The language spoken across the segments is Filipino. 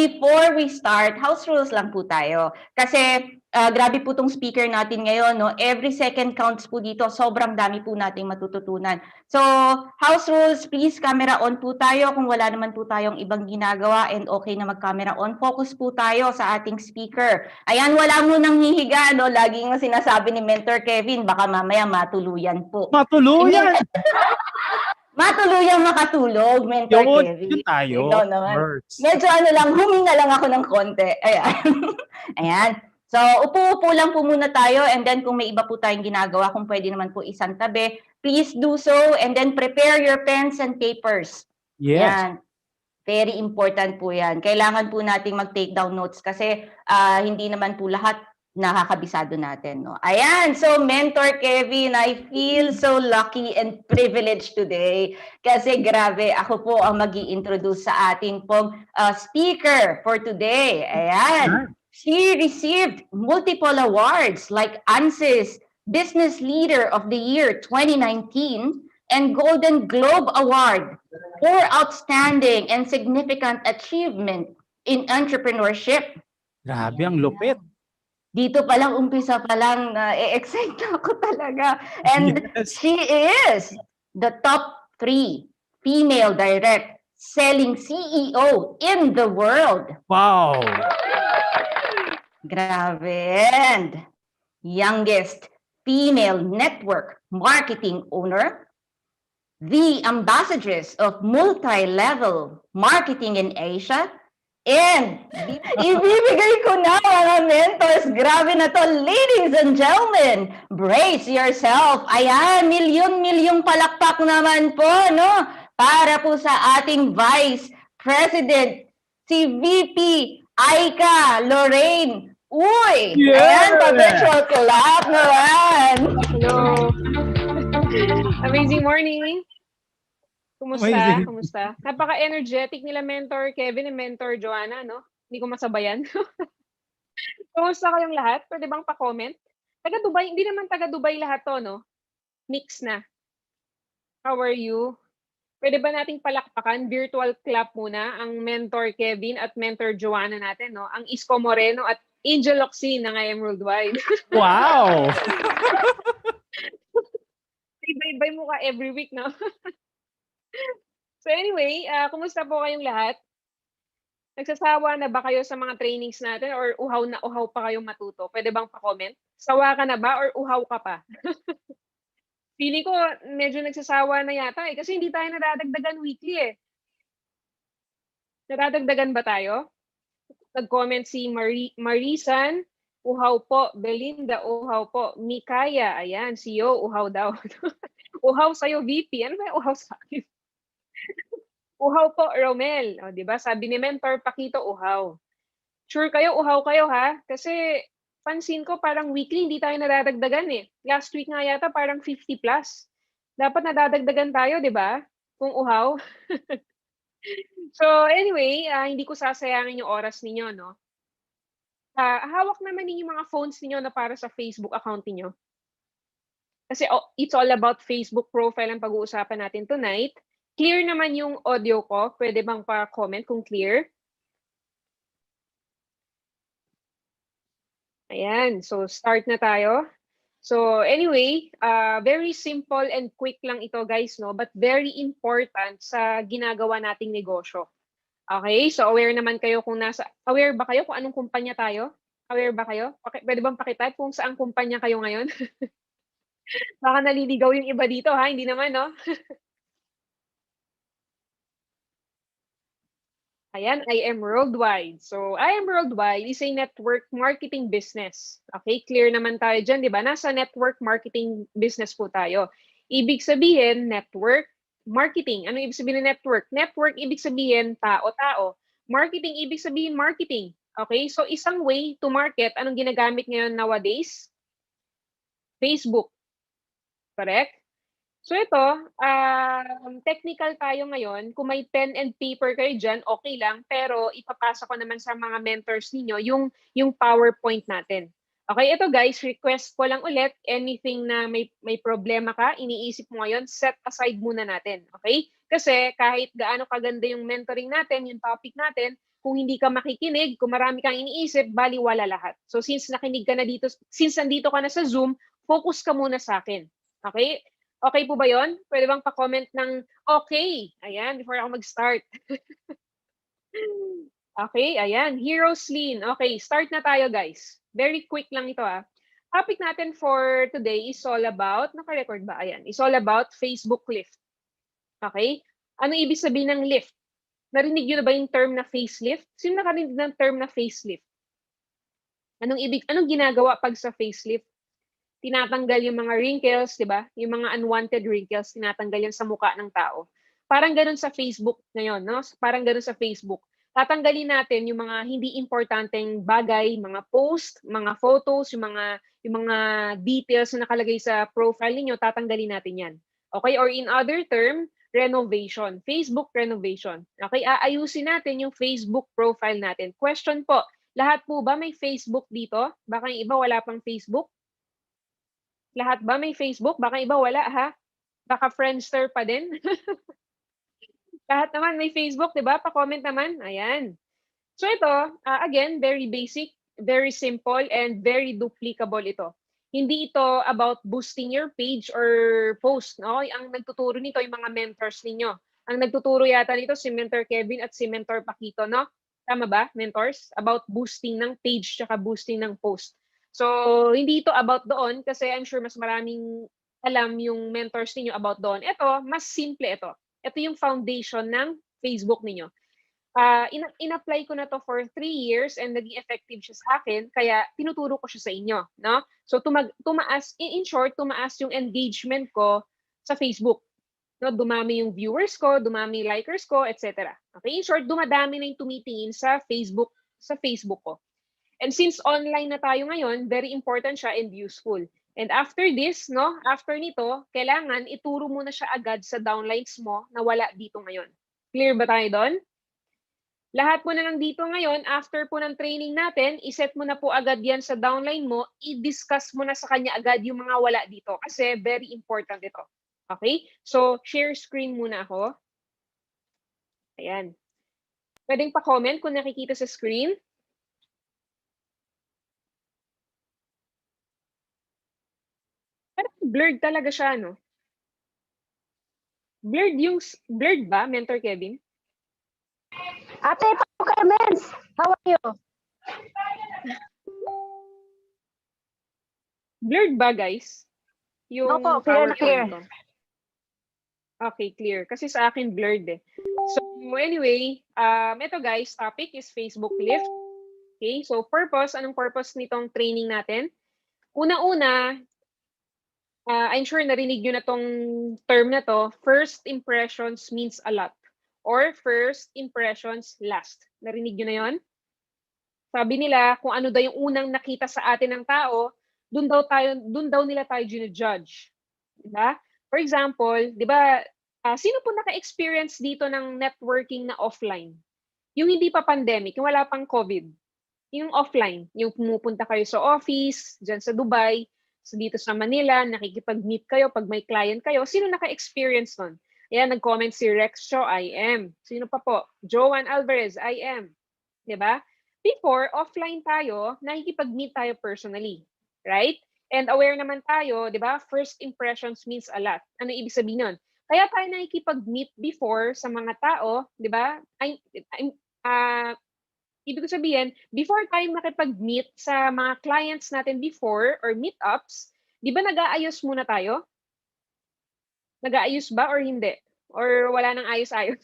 before we start, house rules lang po tayo. Kasi grabe po tong speaker natin ngayon, no? Every second counts po dito. Sobrang dami po nating matututunan. So, house rules, please, camera on po tayo kung wala naman po tayong ibang ginagawa and okay na mag-camera on. Focus po tayo sa ating speaker. Ayan, wala mo nang hihiga, no? Laging sinasabi ni Mentor Kevin, baka mamaya matuluyan po. Matuluyan! Matuluyang makatulog, Mentor Kevin. Yun tayo. Ikaw naman. Medyo lang, huminga lang ako ng konti. Ayan. Ayan. So, upo-upo lang po muna tayo and then kung may iba po tayong ginagawa, kung pwede naman po isang tabi, please do so and then prepare your pens and papers. Yes. Yan. Very important po yan. Kailangan po nating mag-take down notes kasi hindi naman po lahat nakakabisado natin, no? Ayan, so Mentor Kevin, I feel so lucky and privileged today kasi grabe, ako po ang mag-i-introduce sa ating pong speaker for today. Ayan, she received multiple awards like ANSYS Business Leader of the Year 2019 and Golden Globe Award for Outstanding and Significant Achievement in Entrepreneurship. Grabe, ang lupit. Dito pa lang, umpisa pa lang, excite ako talaga. And yes, she is the top 3 female direct selling CEO in the world. Wow! Grabe. And youngest female network marketing owner, the ambassadress of multi-level marketing in Asia, and ibibigay ko na mga mentors. Grabe na to, ladies and gentlemen. Brace yourself. Ayan, milyon-milyong palakpak naman po, no? Para po sa ating Vice President, si VP Aika Lorraine. Uy! Yeah! Ayan, pa-virtual clap naman. Hello. Amazing morning. Kumusta? Amazing. Kumusta? Napaka-energetic nila Mentor Kevin and Mentor Joanna, no? Hindi ko masabayan. Kumusta kayong lahat? Pwede bang pa-comment? Taga Dubai, hindi naman taga Dubai lahat to, no? Mix na. How are you? Pwede ba nating palakpakan, virtual clap muna, ang Mentor Kevin at Mentor Joanna natin, no? Ang Isko Moreno at Angel Locsin ng I Am Worldwide. Wow! Iba-ibay mo ka every week, no? So anyway, kumusta po kayong lahat? Nagsasawa na ba kayo sa mga trainings natin or uhaw na uhaw pa kayong matuto? Pwede bang pa-comment? Sawa ka na ba or uhaw ka pa? Pili ko, medyo nagsasawa na yata kasi hindi tayo nadadagdagan weekly eh. Nadadagdagan ba tayo? Nag-comment si Marisan, uhaw po. Belinda, uhaw po. Mikaya, ayan, CEO, uhaw daw. Uhaw sa'yo, VP. Ano ba yung uhaw sa akin? Uhaw po, Romel. O, diba? Sabi ni Mentor, Pakito, uhaw. Sure kayo, uhaw kayo ha? Kasi pansin ko parang weekly hindi tayo nadadagdagan eh. Last week nga yata parang 50 plus. Dapat nadadagdagan tayo, di ba? Kung uhaw. So anyway, hindi ko sasayangin yung oras ninyo, no? Hawak naman ninyo mga phones ninyo na para sa Facebook account niyo. Kasi it's all about Facebook profile ang pag-uusapan natin tonight. Clear naman yung audio ko. Pwede bang pa-comment kung clear? Ayan. So, start na tayo. So, anyway, very simple and quick lang ito, guys, no? But very important sa ginagawa nating negosyo. Okay? So, aware naman kayo aware ba kayo kung anong kumpanya tayo? Aware ba kayo? Pwede bang pakitype kung saang kumpanya kayo ngayon? Baka naliligaw yung iba dito, ha? Hindi naman, no? Ayan, I Am Worldwide. So, I Am Worldwide is a network marketing business. Okay, clear naman tayo dyan, di ba? Nasa network marketing business po tayo. Ibig sabihin, network marketing. Ano ibig sabihin ng network? Network, ibig sabihin, tao-tao. Marketing, ibig sabihin, marketing. Okay, so isang way to market, anong ginagamit ngayon nowadays? Facebook. Correct? So ito, technical tayo ngayon. Kung may pen and paper kayo dyan, okay lang. Pero ipapasa ko naman sa mga mentors ninyo yung PowerPoint natin. Okay, ito guys, request ko lang ulit. Anything na may problema ka, iniisip mo ngayon, set aside muna natin. Okay? Kasi kahit gaano kaganda yung mentoring natin, yung topic natin, kung hindi ka makikinig, kung marami kang iniisip, baliwala lahat. So since nakinig ka na dito, since nandito ka na sa Zoom, focus ka muna sa akin. Okay? Okay po ba yon? Pwede bang pa-comment ng okay? Ayan, before ako mag-start. Okay, ayan. Heroes Lean. Okay, start na tayo guys. Very quick lang ito Topic natin for today is all about, naka-record ba? Ayan, is all about Facebook lift. Okay? Ano ibig sabihin ng lift? Narinig nyo na ba yung term na facelift? Sino nakarinig ng term na facelift? Anong ginagawa pag sa facelift? Tinatanggal yung mga wrinkles, di ba? Yung mga unwanted wrinkles, tinatanggal yan sa mukha ng tao. Parang ganun sa Facebook ngayon, no? Parang ganun sa Facebook. Tatanggalin natin yung mga hindi importanteng bagay, mga post, mga photos, yung mga details na nakalagay sa profile niyo, tatanggalin natin yan. Okay? Or in other term, renovation, Facebook renovation. Okay? Aayusin natin yung Facebook profile natin. Question po, lahat po ba may Facebook dito? Baka yung iba wala pang Facebook? Lahat ba may Facebook? Baka iba wala, ha? Baka Friendster pa din? Lahat naman may Facebook, di ba? Pa-comment naman. Ayan. So ito, again, very basic, very simple, and very duplicable ito. Hindi ito about boosting your page or post, no? Ang nagtuturo nito yung mga mentors ninyo. Ang nagtuturo yata nito si Mentor Kevin at si Mentor Paquito, no? Tama ba, mentors? About boosting ng page tsaka boosting ng post. So, hindi ito about doon kasi I'm sure mas maraming alam yung mentors ninyo about doon. Ito, mas simple ito. Ito yung foundation ng Facebook ninyo. In-apply ko na to for 3 years and naging effective siya sa akin, kaya tinuturo ko siya sa inyo. No? So, tumaas, in short, tumaas yung engagement ko sa Facebook. No? Dumami yung viewers ko, dumami yung likers ko, etc. Okay? In short, dumadami na yung tumitingin sa Facebook ko. And since online na tayo ngayon, very important siya and useful. And after this, no, after nito, kailangan ituro mo na siya agad sa downlines mo na wala dito ngayon. Clear ba tayo doon? Lahat po na nandito ngayon, after po ng training natin, iset mo na po agad yan sa downline mo, i-discuss mo na sa kanya agad yung mga wala dito kasi very important ito. Okay? So, share screen muna ako. Ayan. Pwedeng pa-comment kung nakikita sa screen. Blurred talaga siya, no? Blurred ba, Mentor Kevin? Ate, Pao Carmens, how are you? Blurred ba, guys? Yung No po, clear na clear. PowerPoint ko. Okay, clear. Kasi sa akin blurred eh. So anyway, ito guys, topic is Facebook lift. Okay, so anong purpose nitong training natin? Una-una, I'm sure narinig nyo na tong term na to, first impressions means a lot. Or first impressions last. Narinig nyo na yon? Sabi nila, kung ano daw yung unang nakita sa atin ng tao, dun daw nila tayo gina-judge. Diba? For example, diba, sino po naka-experience dito ng networking na offline? Yung hindi pa pandemic, yung wala pang COVID. Yung offline, yung pumupunta kayo sa office, dyan sa Dubai, dito sa Manila, nakikipag-meet kayo pag may client kayo. Sino naka-experience nun? Ayan, nag-comment si Rex Shaw, I am. Sino pa po? Joan Alvarez, I am. Diba? Before, offline tayo, nakikipag-meet tayo personally. Right? And aware naman tayo, diba? First impressions means a lot. Ano ibig sabihin nun? Kaya tayo nakikipag-meet before sa mga tao, diba? Ibig ko sabihin, before tayo makipag-meet sa mga clients natin before or meetups, di ba nag-aayos muna tayo? Nag-aayos ba or hindi? Or wala nang ayos-ayos?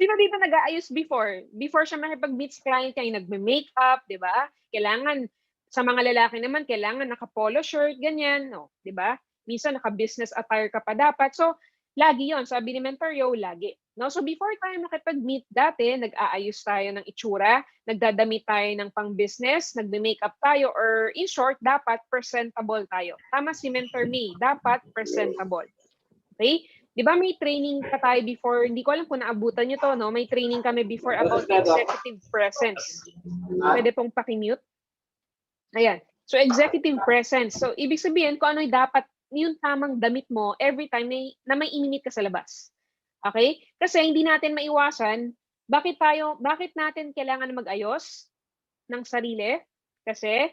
Sino dito nag-aayos before? Before siya makipag-meet sa client kayo, nagme-makeup, di ba? Kailangan, sa mga lalaki naman, kailangan naka-polo shirt, ganyan, no? Di ba? Minsan naka-business attire ka pa dapat. So, lagi yon, sabi ni Mentor Yo, lagi. No? So before tayo makipag-meet dati, nag-aayos tayo ng itsura, nagdadamit tayo ng pang-business, nagme-makeup tayo, or in short, dapat presentable tayo. Tama si Mentor May, dapat presentable. Okay? Di ba may training ka tayo before, hindi ko alam kung naabutan nyo to, no? May training kami before about executive presence. Pwede pong pakimute. Ayan. So executive presence. So ibig sabihin kung ano yung dapat yung tamang damit mo every time na may ininit ka sa labas. Okay? Kasi hindi natin maiwasan Bakit natin kailangan mag-ayos ng sarili? Kasi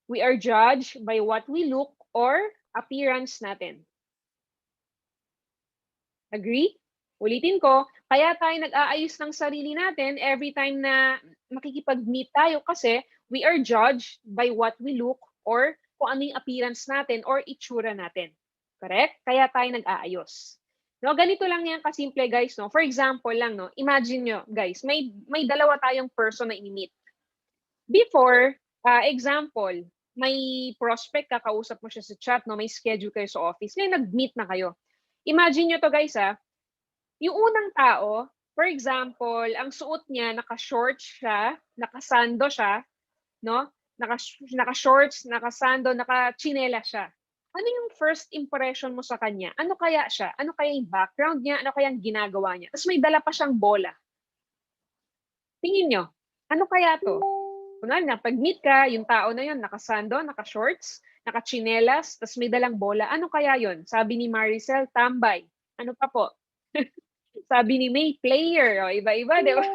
we are judged by what we look or appearance natin. Agree? Ulitin ko, kaya tayo nag-aayos ng sarili natin every time na makikipag-meet tayo kasi we are judged by what we look or kung ano yung appearance natin or itsura natin. Correct? Kaya tayo nag-aayos. No, ganito lang yan kasimple guys, no. For example lang, no. Imagine nyo, guys, may dalawa tayong person na ini-meet. Before, example, may prospect, kakausap mo siya sa chat, no, may schedule kayo sa office, ngayon nag-meet na kayo. Imagine nyo to guys, yung unang tao, for example, ang suot niya, naka-shorts siya, nakasando siya, no? Naka-shorts, nakasando, naka-chinela siya. Ano yung first impression mo sa kanya? Ano kaya siya? Ano kaya yung background niya? Ano kaya yung ginagawa niya? Tapos may dala pa siyang bola. Tingin nyo, ano kaya to? Kunwari na, pag-meet ka, yung tao na yun, nakasando, naka-shorts, naka-chinelas, tapos may dalang bola. Ano kaya yun? Sabi ni Maricel, tambay. Ano pa po? Sabi ni May, player. O, iba-iba, di ba?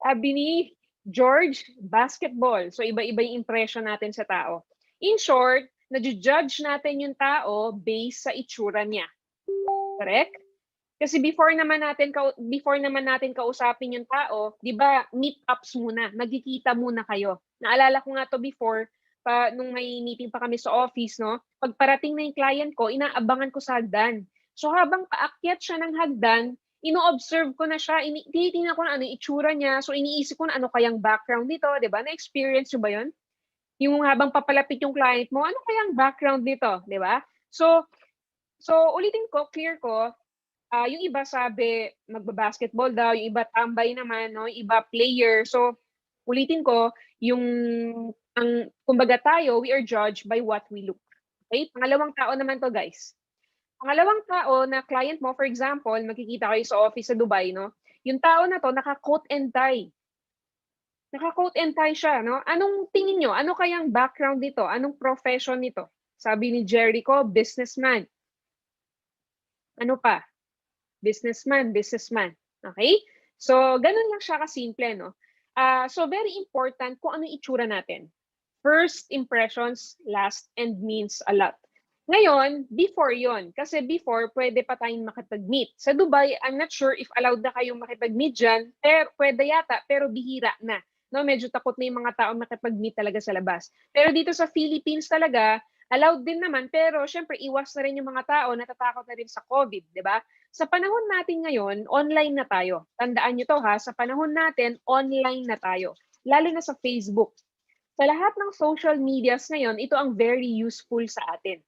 Sabi ni George, basketball. So, iba-iba yung impression natin sa tao. In short, na-judge natin yung tao based sa itsura niya. Correct? Kasi before naman natin kausapin yung tao, 'di ba, meet-ups muna, magkikita muna kayo. Naalala ko nga to before, nung may meeting pa kami sa office, no? Pag parating na yung client ko, inaabangan ko sa hagdan. So habang paakyat siya ng hagdan, ino-observe ko na siya, tinitingnan ko na ano yung itsura niya, so iniisip ko na ano kayang background nito, 'di ba? Na-experience niyo ba 'yon? Yung habang papalapit yung client mo, ano kayang background nito, 'di ba? So ulitin ko, clear ko, yung iba sabi magba-basketball daw, yung iba tambay naman, no? Yung iba player. So ulitin ko, kumbaga tayo, we are judged by what we look. Okay? Pangalawang tao naman to, guys. Pangalawang tao na client mo, for example, magkikita kayo sa office sa Dubai, no? Yung tao na to, naka-coat and tie. Naka-coat and tie siya, no? Anong tingin nyo? Ano kayang background nito? Anong profession nito? Sabi ni Jericho, businessman. Ano pa? Businessman. Okay? So, ganun lang siya kasimple, no? So, very important kung ano itsura natin. First impressions last and means a lot. Ngayon, before yon, kasi before, pwede pa tayong makipag-meet. Sa Dubai, I'm not sure if allowed na kayong makipag-meet dyan, pero pwede yata, pero bihira na. No, medyo takot na yung mga tao makipag-meet talaga sa labas. Pero dito sa Philippines talaga, allowed din naman, pero syempre iwas na rin yung mga tao, natatakot na rin sa COVID, di ba? Sa panahon natin ngayon, online na tayo. Tandaan nyo to ha, sa panahon natin, online na tayo. Lalo na sa Facebook. Sa lahat ng social medias ngayon, ito ang very useful sa atin.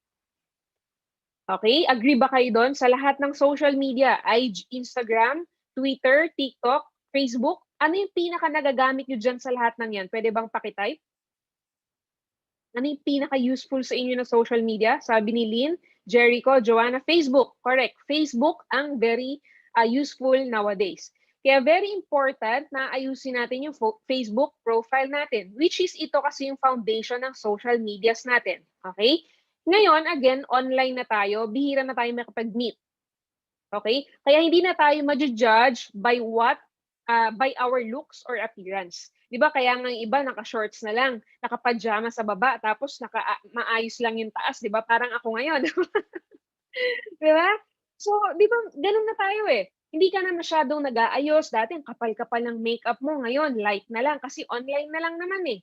Okay? Agree ba kayo doon? Sa lahat ng social media, Instagram, Twitter, TikTok, Facebook, ano yung pinaka nagagamit nyo dyan sa lahat ng yan? Pwede bang pakitype? Ano yung pinaka-useful sa inyo na social media? Sabi ni Lynn, Jericho, Joanna, Facebook. Correct. Facebook ang very useful nowadays. Kaya very important na ayusin natin yung Facebook profile natin, which is ito kasi yung foundation ng social medias natin. Okay? Ngayon, again, online na tayo. Bihira na tayo makapag-meet. Okay? Kaya hindi na tayo ma-judge by by our looks or appearance. 'Di ba? Kaya nga yung iba naka-shorts na lang, naka-pajama sa baba, tapos maayos lang yung taas, 'di ba? Parang ako ngayon. 'Di ba? So, 'di ba, ganun na tayo eh. Hindi ka na masyadong nag-aayos. Dati ang kapal-kapal ng makeup mo, ngayon light na lang kasi online na lang naman eh.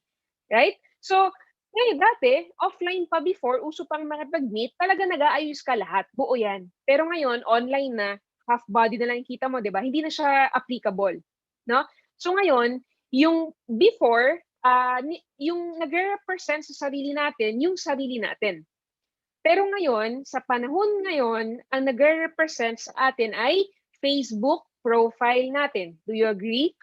Right? So, ngayon dati, offline pa before, uso pang makipag-meet, talaga nag-aayos ka lahat, buo yan. Pero ngayon, online na, half body na lang kita mo, 'di ba? Hindi na siya applicable, no? So ngayon, yung before, yung nagre-represent sa sarili natin, yung sarili natin. Pero ngayon, sa panahon ngayon, ang nagre-represent sa atin ay Facebook profile natin. Do you agree?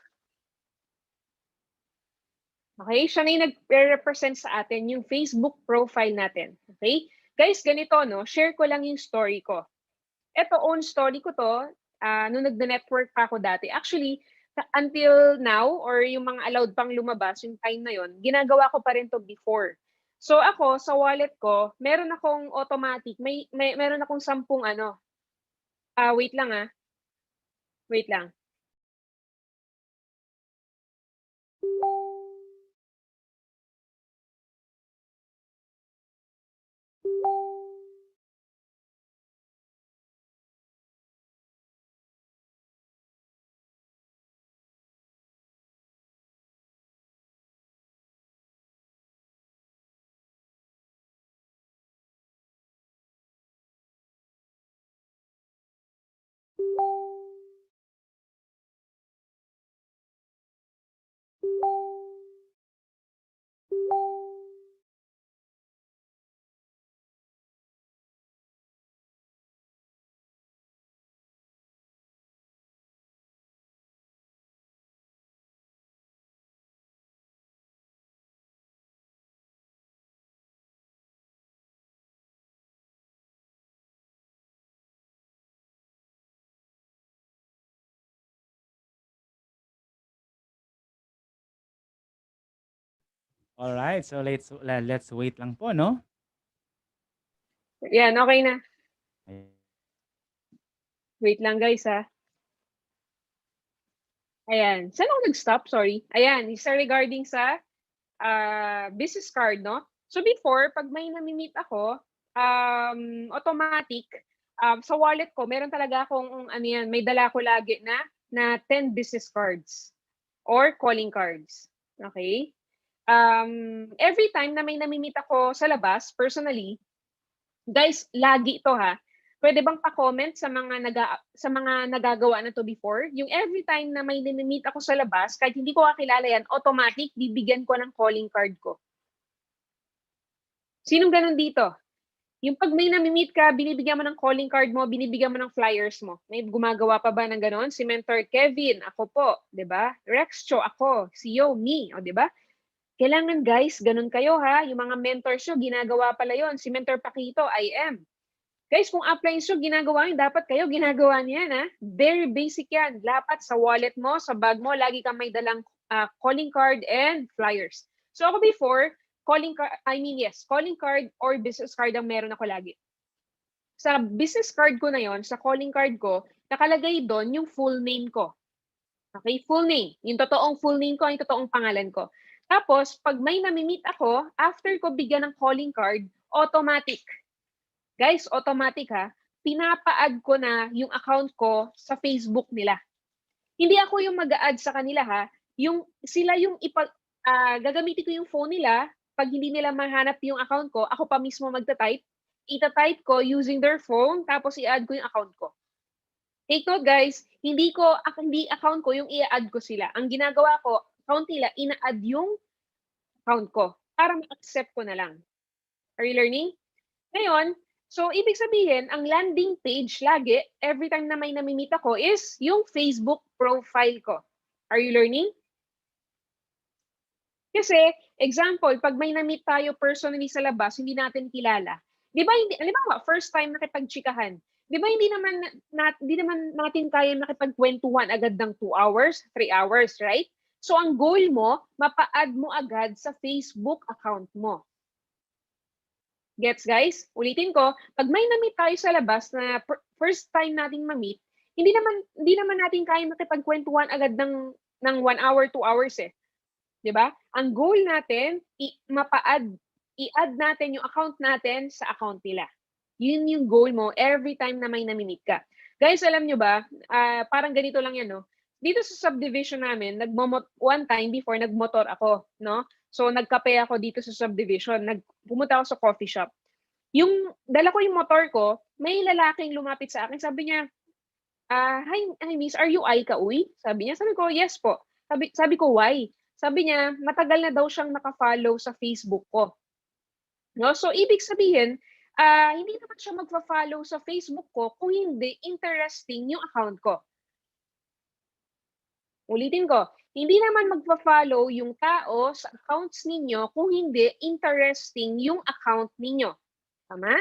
Okay, siya na yung nagre-represent sa atin, yung Facebook profile natin. Okay? Guys, ganito, no? Share ko lang yung story ko. Ito, own story ko to, nung nagda-network pa ako dati. Actually, until now, or yung mga allowed pang lumabas, yung time na yon, ginagawa ko pa rin to before. So ako, sa wallet ko, meron akong automatic, meron akong 10 wait lang. Alright, so let's wait lang po, no? Yan, okay na. Ayan. Wait lang guys ha. Ayan. Saan ako nag-stop? Sorry. Ayan, isa regarding sa business card, no? So before, pag may nami-meet ako, automatic, sa wallet ko, meron talaga akong, ano yan, may dala ko lagi na 10 business cards or calling cards. Okay? Every time na may nami-meet ako sa labas, personally, guys, lagi ito ha. Pwede bang pa-comment sa mga nagagawa na to before? Yung every time na may nami-meet ako sa labas, kahit hindi ko kakilala yan, automatic, bibigyan ko ng calling card ko. Sinong ganun dito? Yung pag may nami-meet ka, binibigyan mo ng calling card mo, binibigyan mo ng flyers mo. May gumagawa pa ba ng ganon? Si Mentor Kevin, ako po, 'di ba? Rexcho, ako, CEO, me, o 'di ba? Kailangan guys, ganun kayo ha. Yung mga mentors nyo, ginagawa pala yon. Si Mentor Paquito, I am. Guys, kung upline nyo, ginagawa nyo, dapat kayo ginagawa niyan ha. Very basic yan. Dapat sa wallet mo, sa bag mo, lagi kang may dalang calling card and flyers. So ako before, calling card or business card ang meron ako lagi. Sa business card ko na yon, sa calling card ko, nakalagay doon yung full name ko. Okay, full name. Yung totoong full name ko, yung totoong pangalan ko. Tapos, pag may nami-meet ako, after ko bigyan ng calling card, automatic. Guys, automatic ha. Pinapa-add ko na yung account ko sa Facebook nila. Hindi ako yung mag-a-add sa kanila ha. Sila yung gagamitin ko yung phone nila. Pag hindi nila mahanap yung account ko, ako pa mismo magta-type. Ita-type ko using their phone, tapos i-add ko yung account ko. Take note guys, hindi account ko yung i-add ko sila. Ang ginagawa ko, account nila, ina-add yung account ko para ma-accept ko na lang. Are you learning? Ngayon, so ibig sabihin, ang landing page lagi, every time na may nami-meet ako, is yung Facebook profile ko. Are you learning? Kasi, example, pag may na-meet tayo personally sa labas, hindi natin kilala. Di ba, first time nakipag-chikahan, di ba hindi naman natin kaya makipagkwentuhan agad ng 2 hours, 3 hours, right? So, ang goal mo, mapa-add mo agad sa Facebook account mo. Gets, guys? Ulitin ko, pag may na-meet tayo sa labas na first time nating ma-meet, hindi naman natin kaya makipagkwentuhan agad ng 1 hour, 2 hours eh. 'Di ba? Ang goal natin, i-add natin yung account natin sa account nila. Yun yung goal mo every time na may nami-meet ka. Guys, alam nyo ba, parang ganito lang yan, no? Dito sa subdivision namin, one time before, nagmotor ako, no? So, nagkape ako dito sa subdivision. Pumunta ako sa coffee shop. Dala ko yung motor ko, may lalaking lumapit sa akin. Sabi niya, hi miss, are you Aika Uy? Sabi niya. Sabi ko, yes po. Sabi ko, why? Sabi niya, matagal na daw siyang naka-follow sa Facebook ko. No? So, ibig sabihin, hindi naman siya magfa-follow sa Facebook ko kung hindi interesting yung account ko. Ulitin ko, hindi naman magpa-follow yung tao sa accounts ninyo kung hindi interesting yung account ninyo. Tama?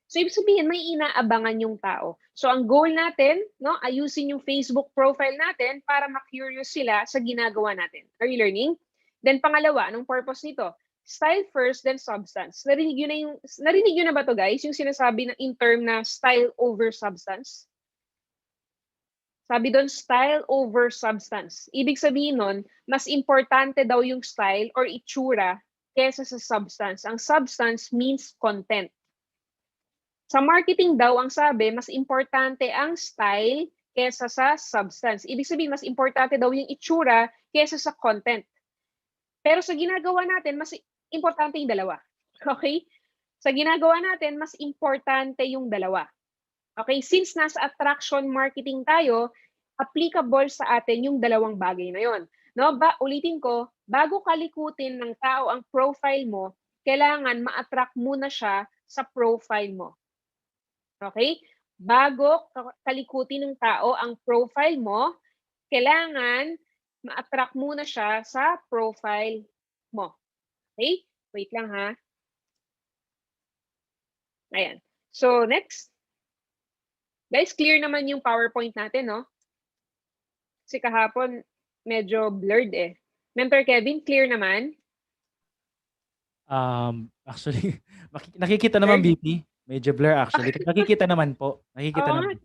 So, ibig sabihin, may inaabangan yung tao. So, ang goal natin, no, ayusin yung Facebook profile natin para ma-curious sila sa ginagawa natin. Are you learning? Then, pangalawa, anong purpose nito? Style first, then substance. Narinig nyo na ba to guys? Yung sinasabi na in term na style over substance? Sabi doon, style over substance. Ibig sabihin nun, mas importante daw yung style or itsura kesa sa substance. Ang substance means content. Sa marketing daw, ang sabi, mas importante ang style kesa sa substance. Ibig sabihin, mas importante daw yung itsura kesa sa content. Pero sa ginagawa natin, mas importante yung dalawa. Okay? Sa ginagawa natin, mas importante yung dalawa. Okay? Since nasa attraction marketing tayo, applicable sa atin yung dalawang bagay na yon. No? Ulitin ko, bago kalikutin ng tao ang profile mo, kailangan ma-attract muna siya sa profile mo. Okay? Bago kalikutin ng tao ang profile mo, kailangan ma-attract muna siya sa profile mo. Okay? Wait lang ha. Ayan. So, next. Guys, clear naman yung PowerPoint natin, no? Kasi kahapon, medyo blurred eh. Mentor Kevin, clear naman? Actually, nakikita naman, BP. Medyo blur actually. Nakikita naman po. Nakikita naman.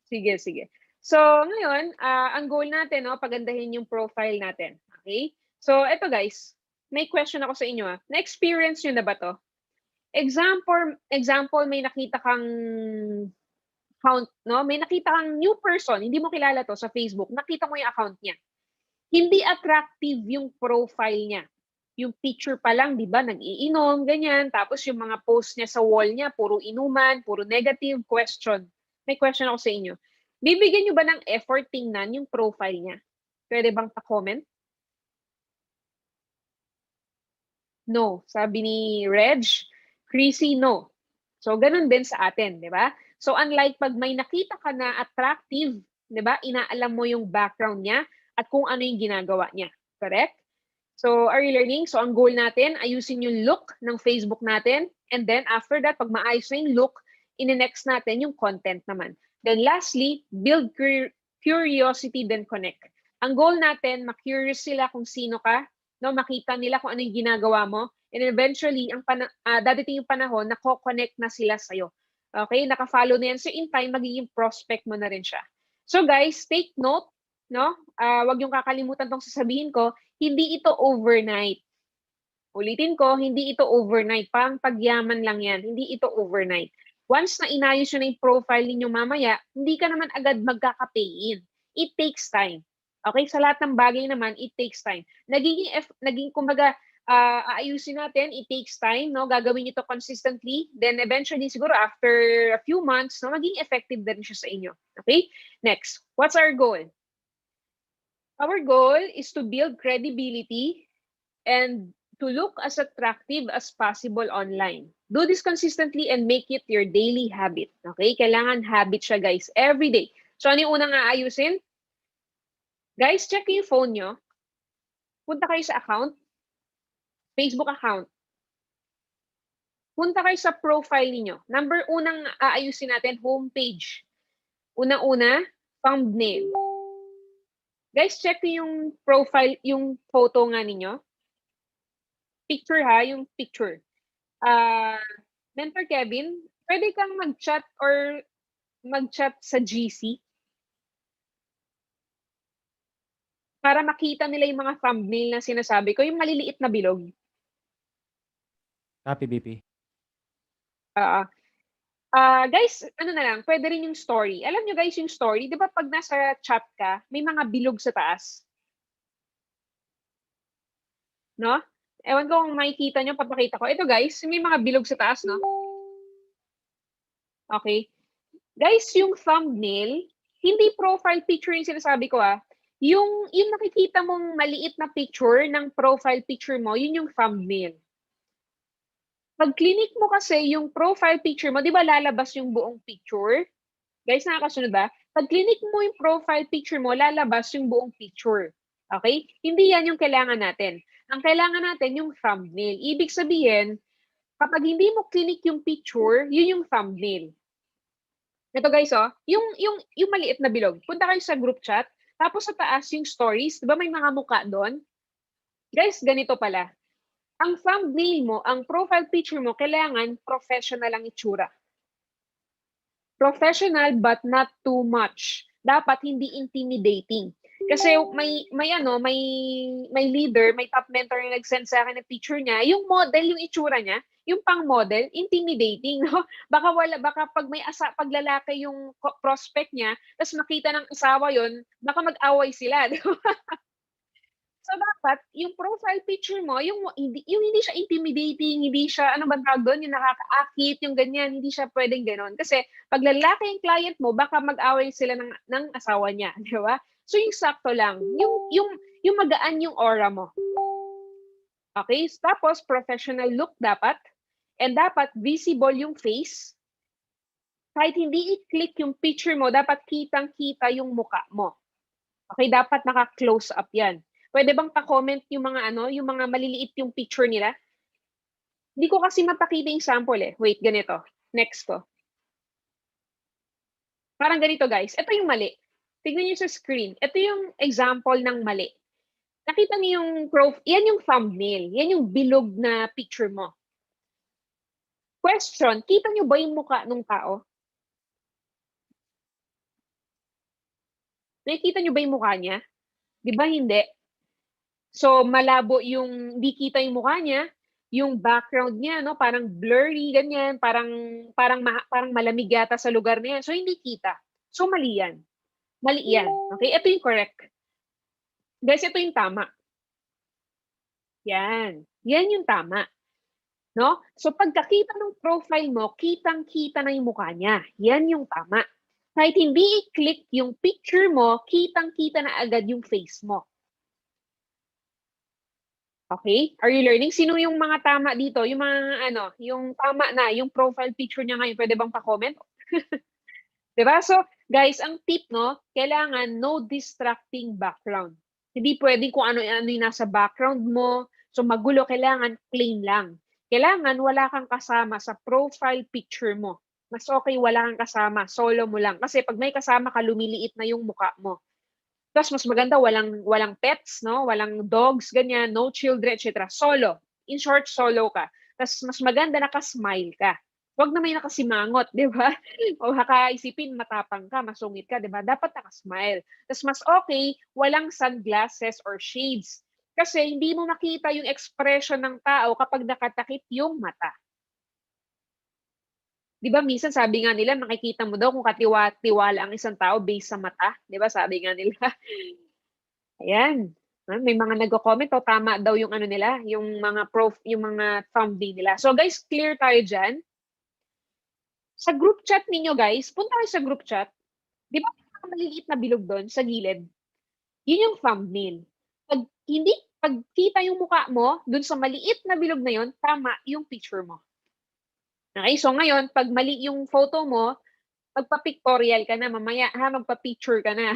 Sige, sige. So, ngayon, ang goal natin, no, pagandahin yung profile natin. Okay? So, eto guys, may question ako sa inyo. Na-experience nyo na ba to? Example, may nakita kang account, no? May nakita kang new person, hindi mo kilala to sa Facebook. Nakita mo yung account niya. Hindi attractive yung profile niya. Yung picture pa lang, di ba, nag-iinom, ganyan. Tapos yung mga post niya sa wall niya, puro inuman, puro negative question. May question ako sa inyo. Bibigyan nyo ba ng effort tingnan yung profile niya? Pwede bang pa-comment? No. Sabi ni Reg, Chrissy, no. So, ganun din sa atin, di ba? So, unlike pag may nakita ka na attractive, di ba, inaalam mo yung background niya at kung ano yung ginagawa niya. Correct? So, are you learning? So, ang goal natin, ayusin yung look ng Facebook natin. And then, after that, pag maayos na yung look, in-next natin yung content naman. Then, lastly, build curiosity, then connect. Ang goal natin, ma-curious sila kung sino ka, no? Makita nila kung ano yung ginagawa mo. And eventually, dadating yung panahon, nako-connect na sila sa'yo. Okay? Naka-follow na yan. So, in time, magiging prospect mo na rin siya. So, guys, take note, no? Wag yung kakalimutan tong sasabihin ko, hindi ito overnight. Ulitin ko, hindi ito overnight. Pang pagyaman lang yan. Hindi ito overnight. Once na inayos yun na yung profile ninyo mamaya, hindi ka naman agad magkaka-pay in. It takes time. Okay? Sa lahat ng bagay naman, it takes time. Naging kumbaga, aayusin natin, it takes time, no? Gagawin ito consistently. Then eventually, siguro after a few months, no, maging effective din siya sa inyo. Okay? Next, what's our goal? Our goal is to build credibility and to look as attractive as possible online. Do this consistently and make it your daily habit. Okay? Kailangan habit siya, guys. Every day. So, ano yung unang aayusin? Guys, check yung phone nyo. Punta kayo sa account. Facebook account. Punta kayo sa profile niyo. Unang aayusin natin, homepage. Una-una, thumbnail. Guys, check yung profile, yung photo nga ninyo. Picture ha, yung picture. Mentor Kevin, pwede kang mag-chat or mag-chat sa GC para makita nila yung mga thumbnail na sinasabi ko, yung maliliit na bilog. Copy, BP. Guys, ano na lang, pwede rin yung story. Alam nyo guys, yung story, di ba pag nasa chat ka, may mga bilog sa taas? No? Ewan ko kung makikita nyo, papakita ko. Ito guys, may mga bilog sa taas, no? Okay. Guys, yung thumbnail, hindi profile picture yung sinasabi ko Yung nakikita mong maliit na picture ng profile picture mo, yun yung thumbnail. Pag clinic mo kasi yung profile picture mo, di ba lalabas yung buong picture? Guys, nakakasunod ba? Pag clinic mo yung profile picture mo, lalabas yung buong picture. Okay? Hindi yan yung kailangan natin. Ang kailangan natin yung thumbnail. Ibig sabihin, kapag hindi mo clinic yung picture, yun yung thumbnail. Ito guys, yung maliit na bilog. Punta kayo sa group chat, tapos sa taas yung stories, di ba may mga mukha doon? Guys, ganito pala. Ang thumbnail mo, ang profile picture mo, kailangan professional ang itsura. Professional but not too much. dapat hindi intimidating. Kasi may leader, may top mentor na nag-send sa akin ng picture niya, yung model, yung itsura niya, yung pang model, intimidating, no? Baka pag lalaki yung prospect niya, tapos makita ng asawa yon, baka mag-away sila, di ba? So dapat yung profile picture mo, yung hindi siya intimidating, hindi siya ano ba tawag doon, yung nakakaakit, yung ganyan, hindi siya pwedeng ganoon. Kasi pag lalaki yung client mo, baka mag-away sila ng asawa niya, di ba? So yung sakto lang, yung magaan yung aura mo. Okay? Tapos professional look dapat, and dapat visible yung face. Kahit hindi i-click yung picture mo, dapat kitang-kita yung muka mo. Okay, dapat naka-close up 'yan. Pwede bang pa-comment yung mga maliliit yung picture nila? Hindi ko kasi mapakita yung sample eh. Wait, ganito. Next ko. Parang ganito guys. Ito yung mali. Tignan niyo sa screen. Ito yung example ng mali. Nakita niyo yung yan yung thumbnail. Yan yung bilog na picture mo. Question, kita niyo ba yung mukha ng tao? Nakikita niyo ba yung mukha niya? Di ba hindi? So, malabo yung, di kita yung mukha niya, yung background niya, no, parang blurry, ganyan, parang malamig yata sa lugar niya. So, hindi kita. So, mali yan. Mali yan. Okay? Ito yung correct. Guys, ito yung tama. Yan. Yan yung tama. No? So, pagkakita ng profile mo, kitang-kita na yung mukha niya. Yan yung tama. Kahit hindi i-click yung picture mo, kitang-kita na agad yung face mo. Okay? Are you learning? Sino yung mga tama dito? Yung mga yung tama na, yung profile picture niya ngayon, pwede bang pa-comment? Diba? So, guys, ang tip, no, kailangan no distracting background. Hindi pwedeng kung ano-ano yung nasa background mo. So, magulo, kailangan plain lang. Kailangan wala kang kasama sa profile picture mo. Mas okay wala kang kasama, solo mo lang. Kasi pag may kasama ka, lumiliit na yung mukha mo. Tapos mas maganda walang pets, no? Walang dogs, ganyan, no children, etc. Solo. In short, solo ka. Tapos mas maganda naka-smile ka. Huwag na may nakasimangot, di ba? O isipin, matapang ka, masungit ka, di ba? Dapat naka-smile. Tapos mas okay, walang sunglasses or shades. Kasi hindi mo makita yung expression ng tao kapag nakatakip yung mata. Di ba minsan sabi nga nila, makikita mo daw kung katiwala ang isang tao based sa mata. Di ba sabi nga nila. Ayan. May mga nagko-comment, tama daw yung nila, yung mga thumbnail nila. So guys, clear tayo dyan. Sa group chat ninyo guys, punta kayo sa group chat. Di ba may maliliit na bilog doon sa gilid? Yun yung thumbnail. Pag kita yung mukha mo, doon sa maliit na bilog na yun, tama yung picture mo. Okay, so ngayon, pag mali yung photo mo, magpa-pictorial ka na, mamaya, magpa-picture ka na.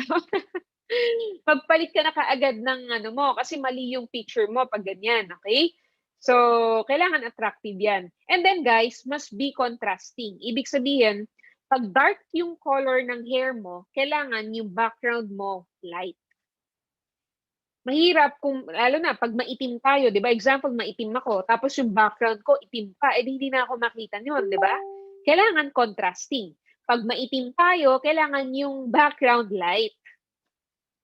Magpalit ka na kaagad ng mo, kasi mali yung picture mo pag ganyan, okay? So, kailangan attractive yan. And then guys, must be contrasting. Ibig sabihin, pag dark yung color ng hair mo, kailangan yung background mo light. Mahirap kung, lalo na, pag maitim tayo, di ba? Example, maitim ako, tapos yung background ko, itim pa, hindi na ako makita yun, di ba? Kailangan contrasting. Pag maitim tayo, kailangan yung background light.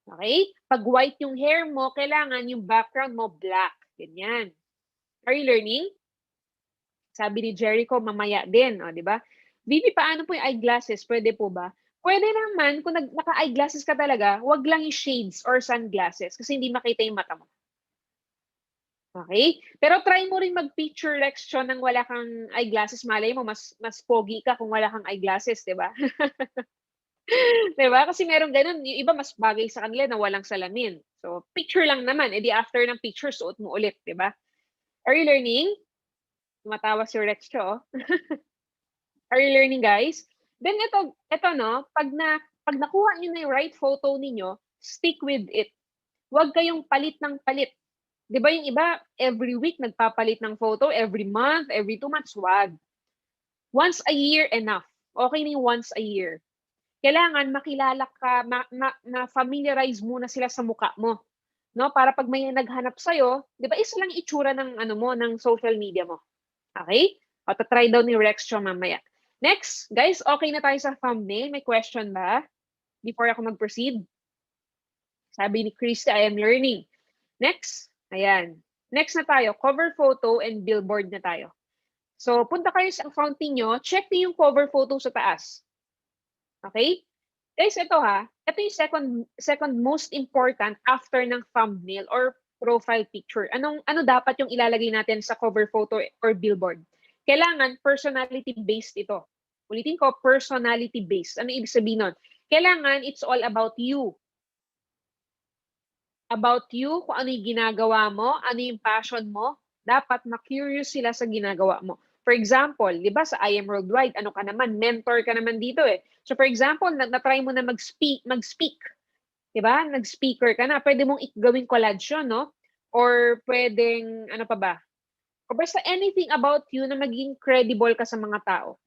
Okay? Pag white yung hair mo, kailangan yung background mo black. Ganyan. Are you learning? Sabi ni Jericho, mamaya din, di ba? Bibi, paano po yung eyeglasses? Pwede po ba? Pwede naman, kung naka-eyeglasses ka talaga, wag lang yung shades or sunglasses kasi hindi makita yung mata mo. Okay? Pero try mo rin mag-picture lection nang wala kang eyeglasses. Malay mo, mas pogi ka kung wala kang eyeglasses, di ba? Di ba? Kasi meron ganun. Yung iba mas bagay sa kanila na walang salamin. So, picture lang naman. Edi after ng picture, suot mo ulit, di ba? Are you learning? Tumatawa si Rexcho, oh. Are you learning, guys? Then ito no, pag nakuha niyo na yung right photo ninyo, stick with it. Huwag kayong palit ng palit. 'Di ba yung iba every week nagpapalit ng photo, every month, every 2 months, wag. Once a year enough. Okay na yung once a year. Kailangan makilala ka, ma-familiarize muna sila sa mukha mo. No, para pag may naghanap sa 'di ba isa lang itsura ng ng social media mo. Okay? O try daw ni Rex mamaya. Next, guys, okay na tayo sa thumbnail. May question ba? before ako mag-proceed? Sabi ni Krista, I am learning. Next. Ayan. Next na tayo. Cover photo and billboard na tayo. So, punta kayo sa account niyo, check niyo yung cover photo sa taas. Okay? Guys, ito ha. Ito yung second most important after ng thumbnail or profile picture. Ano dapat yung ilalagay natin sa cover photo or billboard? Kailangan personality-based ito. Ulitin ko, personality-based. Ano ibig sabihin nun? Kailangan it's all about you. About you, kung ano yung ginagawa mo, ano yung passion mo, dapat ma-curious sila sa ginagawa mo. For example, di ba sa I Am Worldwide, ano ka naman, mentor ka naman dito eh. So for example, na-try mo na mag-speak. Di ba? Nag-speaker ka na, pwede mong gawing collage yun, no? Or pwedeng, ano pa ba? O basta anything about you na maging credible ka sa mga tao.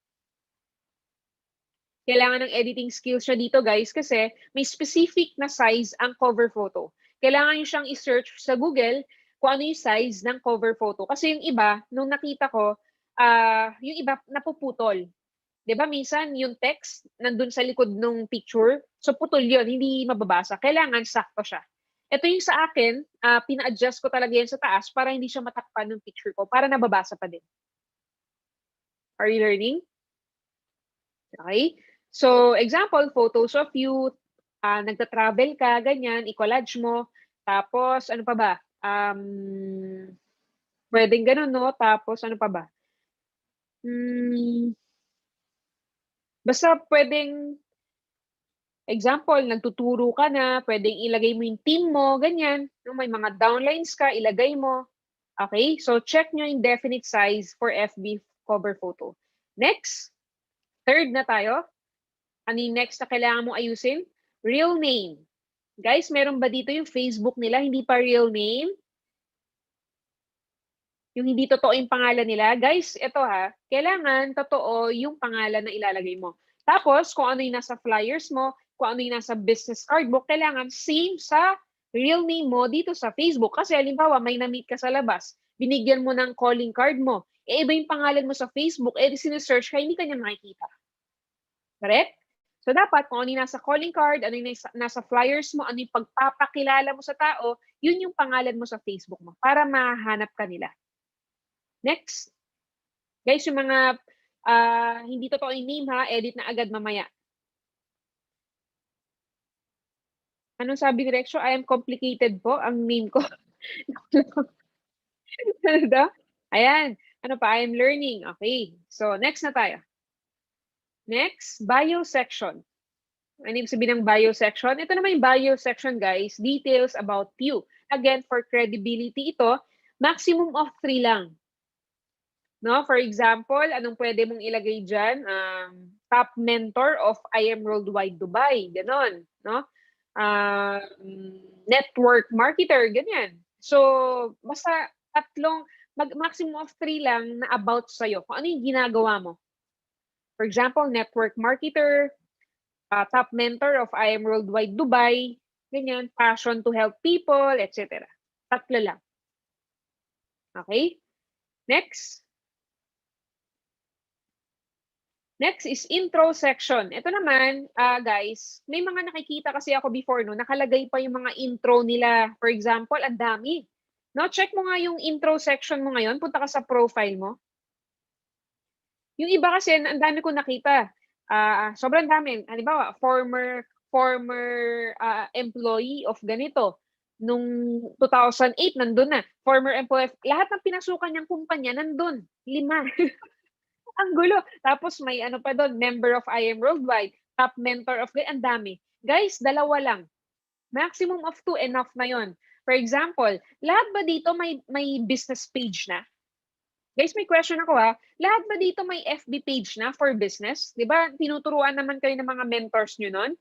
Kailangan ng editing skills siya dito, guys, kasi may specific na size ang cover photo. Kailangan nyo siyang i-search sa Google kung ano yung size ng cover photo. Kasi yung iba, nung nakita ko, yung iba napuputol. 'Di ba minsan yung text nandun sa likod ng picture, so putol yun, hindi mababasa. Kailangan sakto siya. Ito yung sa akin, pina-adjust ko talaga yan sa taas para hindi siya matakpan ng picture ko, para nababasa pa din. Are you learning? Okay? So, example, photos of you, nagta-travel ka, ganyan, i-collage mo. Tapos, ano pa ba? Pwedeng ganun, no? Tapos, ano pa ba? Basta pwedeng, example, nagtuturo ka na, pwedeng ilagay mo yung team mo, ganyan. May mga downlines ka, ilagay mo. Okay? So, check nyo yung definite size for FB cover photo. Next, third na tayo. Ano yung next na kailangan mong ayusin? Real name. Guys, meron ba dito yung Facebook nila, hindi pa real name? Yung hindi totoo yung pangalan nila. Guys, ito ha, kailangan totoo yung pangalan na ilalagay mo. Tapos, kung ano yung nasa flyers mo, kung ano yung nasa business card mo, kailangan same sa real name mo dito sa Facebook. Kasi halimbawa, may na-meet ka sa labas, binigyan mo ng calling card mo, iba yung pangalan mo sa Facebook, sinesearch ka, hindi ka niya makikita. Correct? So, dapat kung ano yung nasa calling card, ano yung nasa flyers mo, ano yung pagpapakilala mo sa tao, yun yung pangalan mo sa Facebook mo para mahanap ka nila. Next. Guys, yung mga hindi totoo yung name ha, edit na agad mamaya. Anong sabi ni Rexo? I am complicated po, ang name ko. Ano daw? Ayan. Ano pa? I am learning. Okay. So, next na tayo. Next, bio section. Ano yung sabihin ng bio section? Ito naman yung bio section, guys. Details about you. Again, for credibility ito, maximum of 3 lang. No? For example, anong pwede mong ilagay dyan? Top mentor of I Am Worldwide Dubai. Ganon. No? Network marketer. Ganyan. So, basta maximum of 3 lang na about sa'yo. Kung ano yung ginagawa mo. For example, network marketer, top mentor of I Am Worldwide Dubai, ganyan, passion to help people, etc. 3 lang. Okay? Next. Next is intro section. Ito naman, guys, may mga nakikita kasi ako before, no, nakalagay pa yung mga intro nila. For example, ang dami. No, check mo nga yung intro section mo ngayon. Punta ka sa profile mo. Yung iba kasi, ang dami ko nakita. Sobrang dami. Halimbawa, former employee of ganito. Nung 2008, nandun na. Former employee. Lahat ng pinasukan niyang kumpanya, nandun. 5. Ang gulo. Tapos may ano pa doon, member of I Am Worldwide, top mentor of, ang dami. Guys, 2 lang. Maximum of 2, enough na yon. For example, lahat ba dito may business page na? Guys, may question ako ha. Lahat ba dito may FB page na for business? Di ba, tinuturuan naman kayo ng mga mentors nyo nun?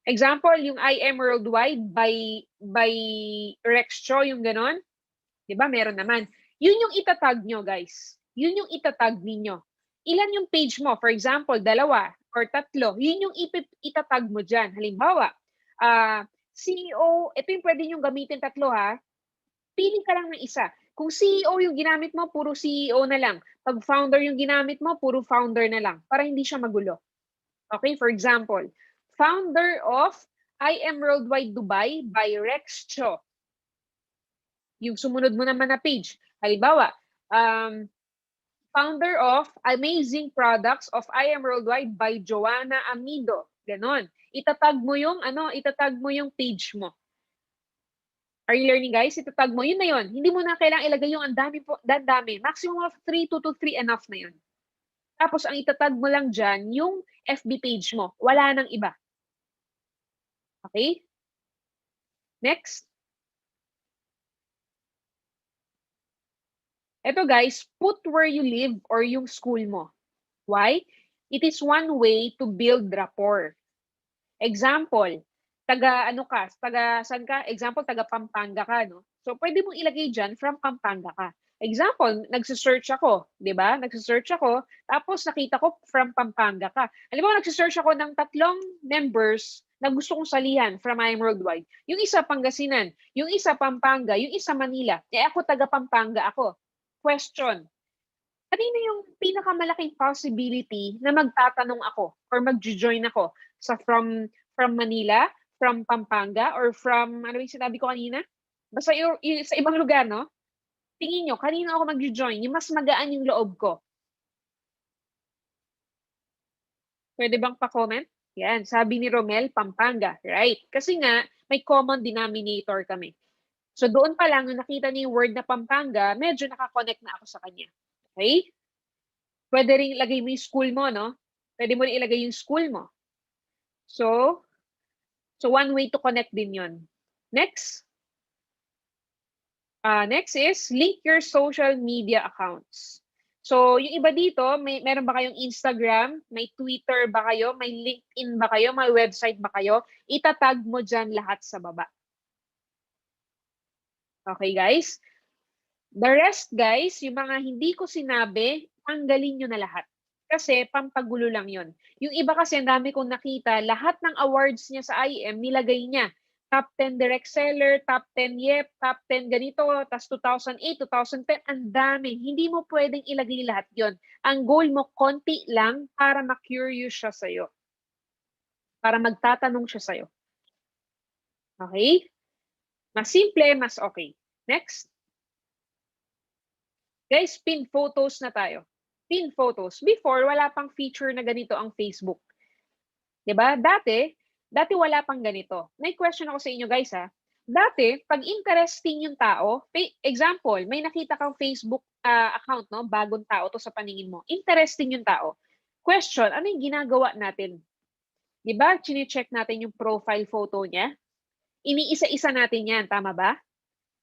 Example, yung I Am Worldwide by Rex Cho, yung ganon. Di ba, meron naman. Yun yung itatag nyo, guys. Yun yung itatag ninyo. Ilan yung page mo? For example, 2 or 3. Yun yung itatag mo dyan. Halimbawa, CEO, ito yung pwede nyo gamitin 3 ha. Pili ka lang ng isa. Kung CEO yung ginamit mo, puro CEO na lang. Pag founder yung ginamit mo, puro founder na lang. Para hindi siya magulo. Okay, for example, founder of I Am Worldwide Dubai by Rex Cho. Yung sumunod mo naman na page. Halimbawa, founder of Amazing Products of I Am Worldwide by Joanna Amido. Ganon. Itatag mo yung page mo. Are you learning, guys? Itatag mo. Yun na yun. Hindi mo na kailangang ilagay yung ang dami. Maximum of 3, 2 to 3, enough na yun. Tapos, ang itatag mo lang dyan, yung FB page mo. Wala nang iba. Okay? Next. Ito, guys, put where you live or yung school mo. Why? It is one way to build rapport. Example, saan ka? Example, taga Pampanga ka, no? So, pwede mong ilagay dyan, from Pampanga ka. Example, nagsisearch ako, di ba? Nagsisearch ako, tapos nakita ko from Pampanga ka. Alam mo, nagsisearch ako ng 3 members na gusto kong salihan from I Am Worldwide. Yung isa Pangasinan, yung isa Pampanga, yung isa Manila. Ako taga Pampanga ako. Question, kanino yung pinakamalaking possibility na magtatanong ako or mag-join ako sa from Manila, from Pampanga, or from, ano yung sinabi ko kanina? Basta sa ibang lugar, no? Tingin nyo, kanino ako mag-join? Yung mas magaan yung loob ko. Pwede bang pa-comment? Yan, sabi ni Romel, Pampanga. Right. Kasi nga, may common denominator kami. So doon pa lang, nung nakita niyo yung word na Pampanga, medyo nakakonect na ako sa kanya. Okay? Pwede rin ilagay mo yung school mo, no? Pwede mo rin ilagay yung school mo. So one way to connect din yon. Next. Next is link your social media accounts. So, yung iba dito, meron ba kayong Instagram? May Twitter ba kayo? May LinkedIn ba kayo? May website ba kayo? Itatag mo dyan lahat sa baba. Okay, guys? The rest, guys, yung mga hindi ko sinabi, tanggalin nyo na lahat. Kasi pampagulo lang yon. Yung iba kasi, ang dami kong nakita, lahat ng awards niya sa IM, nilagay niya. Top 10 direct seller, top 10 YEP, top 10 ganito, tas 2008, 2010, ang dami. Hindi mo pwedeng ilagay lahat yon. Ang goal mo, konti lang para ma-curious siya sa'yo. Para magtatanong siya sa'yo. Okay? Mas simple, mas okay. Next. Guys, pin photos na tayo. Pin photos. Before, wala pang feature na ganito ang Facebook. 'Di ba? Dati wala pang ganito. May question ako sa inyo, guys, ha. Dati, pag interesting yung tao, example, may nakita kang Facebook account, no? Bagong tao to sa paningin mo. Interesting yung tao. Question, ano yung ginagawa natin? 'Di ba? Chine-check natin yung profile photo niya. Iniisa-isa natin 'yan, tama ba?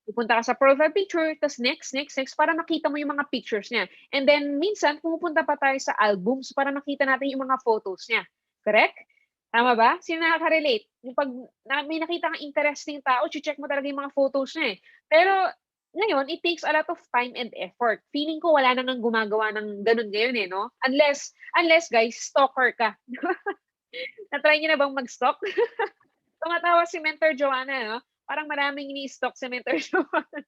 Pupunta ka sa profile picture, tapos next, para makita mo yung mga pictures niya. And then, minsan, pumupunta pa tayo sa albums para makita natin yung mga photos niya. Correct? Tama ba? Sino nakaka-relate? Yung pag may nakita kang interesting tao, check mo talaga yung mga photos niya eh. Pero, ngayon, it takes a lot of time and effort. Feeling ko wala nang gumagawa ng ganun ngayon eh, no? Unless guys, stalker ka. Na-try niyo na bang mag-stalk? Tumatawa si Mentor Joanna, no? Parang maraming ini-stalk si Mentor Joanna.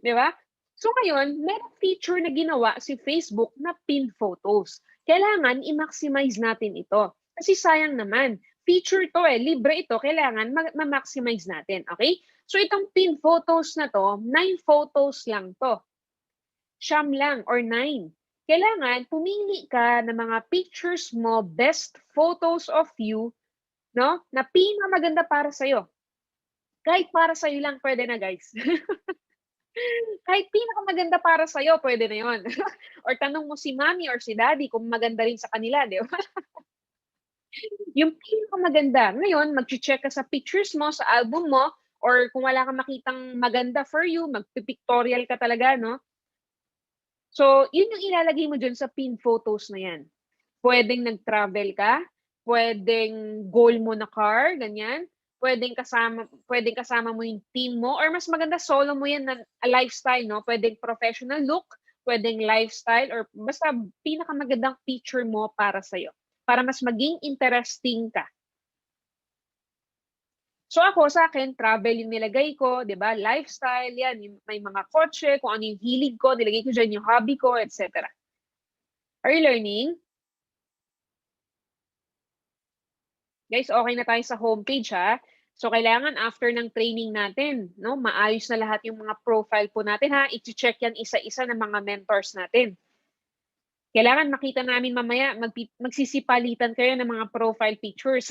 Di ba? So ngayon, merong feature na ginawa si Facebook na pin photos. Kailangan i-maximize natin ito. Kasi sayang naman, feature to eh, libre ito, kailangan ma-maximize natin. Okay? So itong pin photos na to, 9 photos lang to. Siyam lang or 9. Kailangan pumili ka ng mga pictures mo, best photos of you, no? Na pinakamaganda para sa'yo. Kahit para sa'yo lang, pwede na, guys. Kahit pinakamaganda para sa'yo, pwede na yun. Or tanong mo si mommy or si daddy kung maganda rin sa kanila, di ba? Yung pinakamaganda. Ngayon, mag-check ka sa pictures mo, sa album mo, or kung wala kang makitang maganda for you, mag-pictorial ka talaga, no? So, yun yung ilalagay mo dyan sa pin photos na yan. Pwedeng nag-travel ka, pwedeng goal mo na car, ganyan. Pwedeng kasama mo yung team mo, or mas maganda solo mo yan na lifestyle, no? Pwedeng professional look, pwedeng lifestyle, or basta pinakamagandang picture mo para sa'yo. Para mas maging interesting ka. So ako, sa akin, travel yung nilagay ko, di ba? Lifestyle, yan. May mga kotse, kung ano yung hilig ko, nilagay ko dyan yung hobby ko, etc. Are you learning? Guys, okay na tayo sa homepage ha. So, kailangan after ng training natin, no, maayos na lahat yung mga profile po natin ha. I-check yan isa-isa ng mga mentors natin. Kailangan makita namin mamaya, magsisipalitan kayo ng mga profile pictures.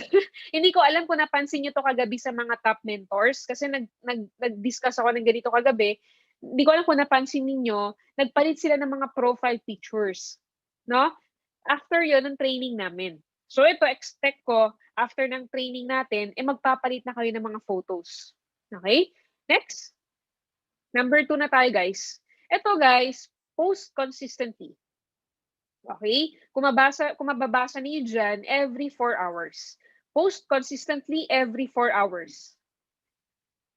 Hindi ko alam kung napansin nyo to kagabi sa mga top mentors kasi nag-discuss ako ng ganito kagabi. Hindi ko alam kung napansin ninyo, nagpalit sila ng mga profile pictures. No? After yon ng training namin. So ito, expect ko, after ng training natin, magpapalit na kayo ng mga photos. Okay? Next. Number 2 na tayo, guys. Ito, guys, post consistently. Okay? Kung mababasa niyo dyan, every 4 hours. Post consistently every 4 hours.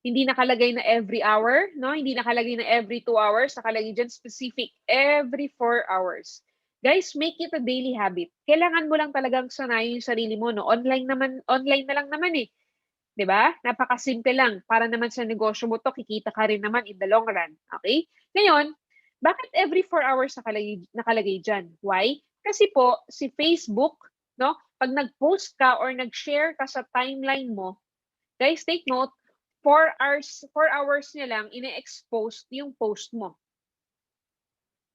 Hindi nakalagay na every hour, no? Hindi nakalagay na every 2 hours. Nakalagay dyan specific, every 4 hours. Guys, make it a daily habit. Kailangan mo lang talagang sanayin yung sarili mo, no? Online na lang naman eh. 'Di ba? Napakasimple lang. Para naman sa negosyo mo to, kikita ka rin naman in the long run. Okay? Ngayon, bakit every 4 hours nakalagay dyan? Why? Kasi po, si Facebook, no? Pag nag-post ka or nag-share ka sa timeline mo, guys, take note, 4 hours niya lang ine-expose yung post mo.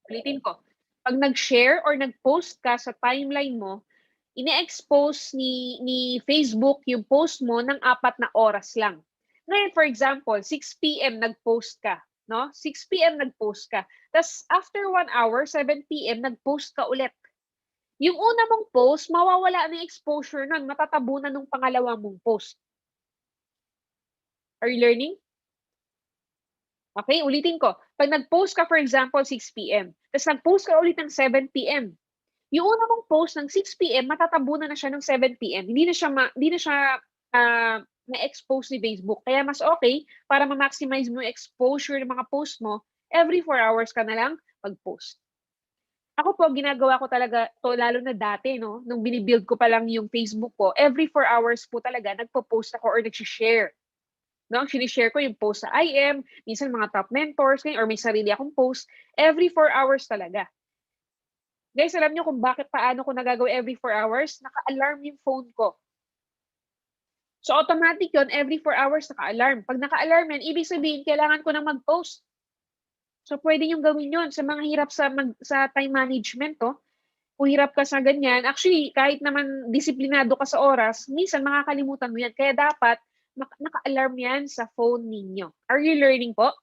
Ulitin ko. Pag nag-share or nag-post ka sa timeline mo, ine-expose ni Facebook yung post mo ng 4 na oras lang. Ngayon, for example, 6 p.m. nag-post ka. No? 6 p.m. nag-post ka. Tapos, after 1 hour, 7 p.m., nag-post ka ulit. Yung una mong post, mawawala na yung exposure nun. Matatabunan ng pangalawa mong post. Are you learning? Okay, ulitin ko. Pag nag-post ka, for example, 6 p.m., tapos nag-post ka ulit ng 7 p.m., yung una mong post ng 6 p.m., matatabunan na siya ng 7 p.m. Hindi na siya na-expose ni Facebook. Kaya mas okay, para ma-maximize mo yung exposure ng mga post mo, every 4 hours ka na lang mag-post. Ako po, ginagawa ko talaga to, lalo na dati, no? Nung binibuild ko pa lang yung Facebook ko, every 4 hours po talaga, nagpo-post ako or nag-share. No? Sinishare ko yung post sa IM, minsan mga top mentors, or may sarili akong post, every 4 hours talaga. Guys, alam nyo kung paano ko nagagawa every 4 hours? Naka-alarm yung phone ko. So, automatic yun, every 4 hours naka-alarm. Pag naka-alarm yan, ibig sabihin, kailangan ko na mag-post. So, pwede nyo gawin yun sa mga hirap sa time management, to. Kung hirap ka sa ganyan, actually, kahit naman disiplinado ka sa oras, minsan makakalimutan mo yan. Kaya dapat, naka-alarm yan sa phone ninyo. Are you learning po?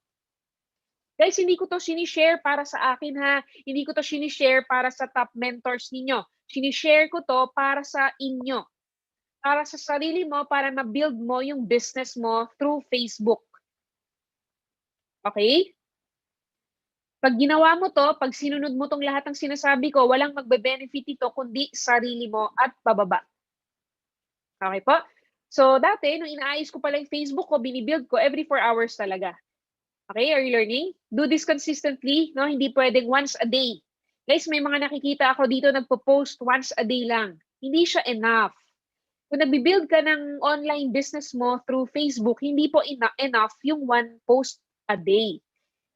Guys, hindi ko to sinishare para sa akin ha. Hindi ko to sinishare para sa top mentors ninyo. Sinishare ko to para sa inyo. Para sa sarili mo, para ma-build mo yung business mo through Facebook. Okay? Pag ginawa mo to, pag sinunod mo tong lahat ng sinasabi ko, walang magbe-benefit ito kundi sarili mo at pababa. Okay po? So, dati, nung inaayos ko pala yung Facebook ko, binibuild ko, every 4 hours talaga. Okay, are you learning? Do this consistently, no? Hindi pwedeng once a day. Guys, may mga nakikita ako dito nagpo-post once a day lang. Hindi siya enough. Kung nagbi-build ka ng online business mo through Facebook, hindi po enough yung 1 post a day.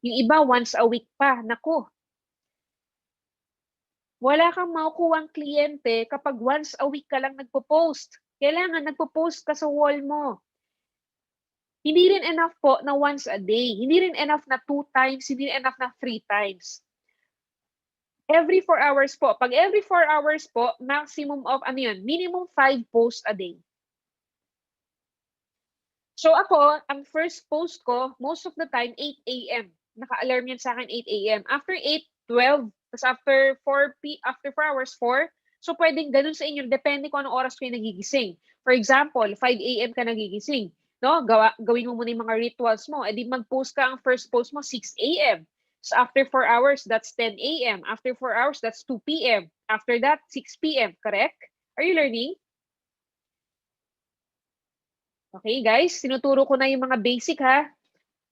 Yung iba, once a week pa. Naku. Wala kang makukuhang kliyente kapag once a week ka lang nagpo-post. Kailangan nagpo-post ka sa wall mo. Hindi rin enough po na once a day. Hindi rin enough na 2 times. Hindi rin enough na 3 times. Every 4 hours po. Pag every 4 hours po, maximum of, minimum 5 posts a day. So ako, ang first post ko, most of the time, 8 a.m. Naka-alarm yan sa akin, 8 a.m. After 8, 12. Tapos after 4 hours, 4. So pwedeng ganun sa inyo. Depende kung anong oras kayo nagigising. For example, 5 a.m. ka nagigising. No? Gawin mo muna yung mga rituals mo. E di mag-post ka, ang first post mo, 6 a.m. So after 4 hours, that's 10 a.m. After 4 hours, that's 2 p.m. After that, 6 p.m. Correct? Are you learning? Okay, guys. Tinuturo ko na yung mga basic, ha?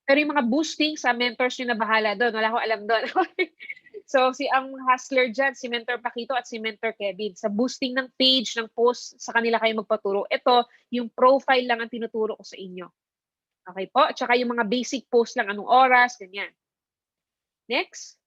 Pero yung mga boosting, sa mentors nyo na bahala doon. Wala akong alam doon. So, ang hustler dyan, si Mentor Paquito at si Mentor Kevin. Sa boosting ng page, ng post, sa kanila kayo magpaturo. Ito, yung profile lang ang tinuturo ko sa inyo. Okay po? At saka yung mga basic post lang, anong oras, ganyan. Next.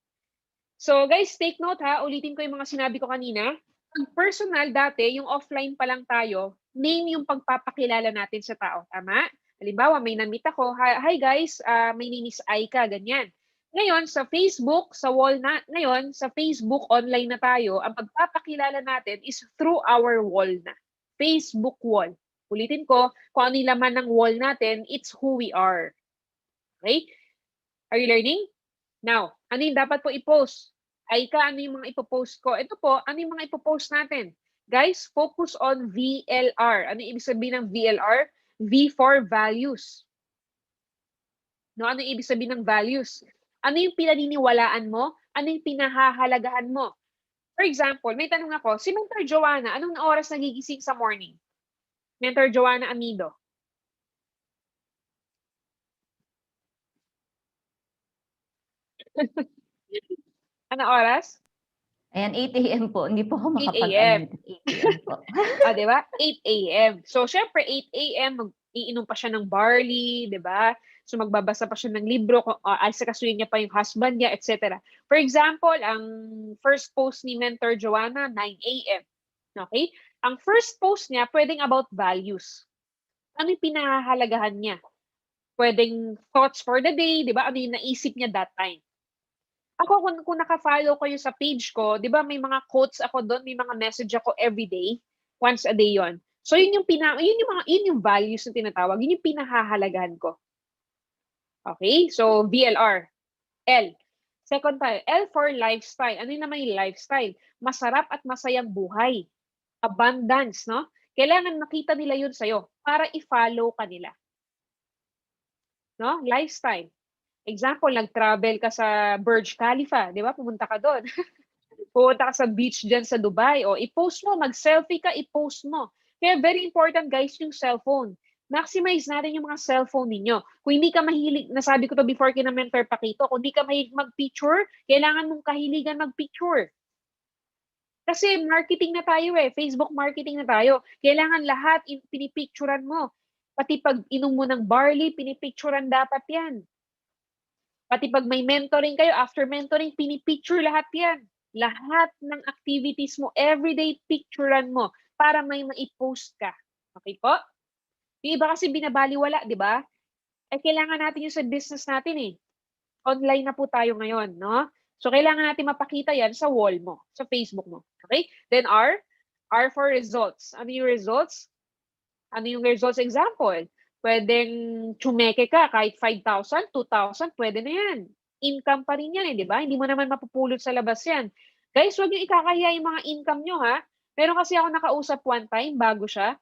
So, guys, take note ha. Ulitin ko yung mga sinabi ko kanina. Ang personal dati, yung offline pa lang tayo, name yung pagpapakilala natin sa tao, tama? Halimbawa, may na-meet ako, hi guys, my name is Aika, ganyan. Ngayon, sa Facebook, sa wall na, ngayon, sa Facebook, online na tayo, ang pagpapakilala natin is through our wall na. Facebook wall. Ulitin ko, kung ano yung laman ng wall natin, it's who we are. Okay? Are you learning? Now, ano yung dapat po i-post? Aika, ano yung mga ipopost ko? Ito po, ano yung mga ipopost natin? Guys, focus on VLR. Ano yung ibig sabihin ng VLR? V for values. No, ano yung ibig sabihin ng values? Ano yung pinaniniwalaan mo? Ano yung pinahahalagahan mo? For example, may tanong ako, si Mentor Joanna, anong oras nagigising sa morning? Mentor Joanna Amido. Ano oras? Ayan, 8 AM po. Hindi po ako 8 AM. makapag-unmute. 8 AM po. Di ba? 8 AM. So, syempre, 8 AM, mag-iinom pa siya ng barley, di ba? So, magbabasa pa siya ng libro, asikasuhin niya pa yung husband niya, etc. For example, ang first post ni Mentor Joanna, 9 AM. Okay? Ang first post niya, pwedeng about values. Ano yung pinahahalagahan niya? Pwedeng thoughts for the day, di ba? Ano yung naisip niya that time? Ako, kung naka-follow kayo sa page ko, di ba may mga quotes ako doon, may mga message ako everyday, once a day yon. So, yun yung values na tinatawag, yun yung pinahahalagahan ko. Okay? So, VLR. L. Second tayo, L for lifestyle. Ano yun naman yung lifestyle? Masarap at masayang buhay. Abundance, no? Kailangan makita nila yun sa'yo para i-follow ka nila. No? Lifestyle. Example, nag-travel ka sa Burj Khalifa, di ba? Pumunta ka doon. Pumunta ka sa beach dyan sa Dubai. O, i-post mo, mag-selfie ka, i-post mo. Kaya very important, guys, yung cellphone. Maximize natin yung mga cellphone ninyo. Kung hindi ka mahilig, nasabi ko to before kina Mentor Pakito, kung hindi ka mahilig mag-picture, kailangan mong kahiligan mag-picture. Kasi marketing na tayo Facebook marketing na tayo. Kailangan lahat pinipicturan mo. Pati pag inom mo ng barley, pinipicturan dapat yan. Pati pag may mentoring kayo, after mentoring, pinipicture lahat yan. Lahat ng activities mo, everyday picturean mo para may ma-post ka. Okay po? Yung iba kasi binabaliwala, di ba? Kailangan natin yung sa business natin Online na po tayo ngayon, no? So, kailangan natin mapakita yan sa wall mo, sa Facebook mo. Okay? Then R for results. Ano yung results? Ano yung results example? Pwedeng tsumeke ka kahit 5,000, 2,000, pwede na yan. Income pa rin yan di ba? Hindi mo naman mapupulot sa labas yan. Guys, huwag niyo ikakahiya yung mga income nyo ha. Meron kasi ako nakausap one time bago siya.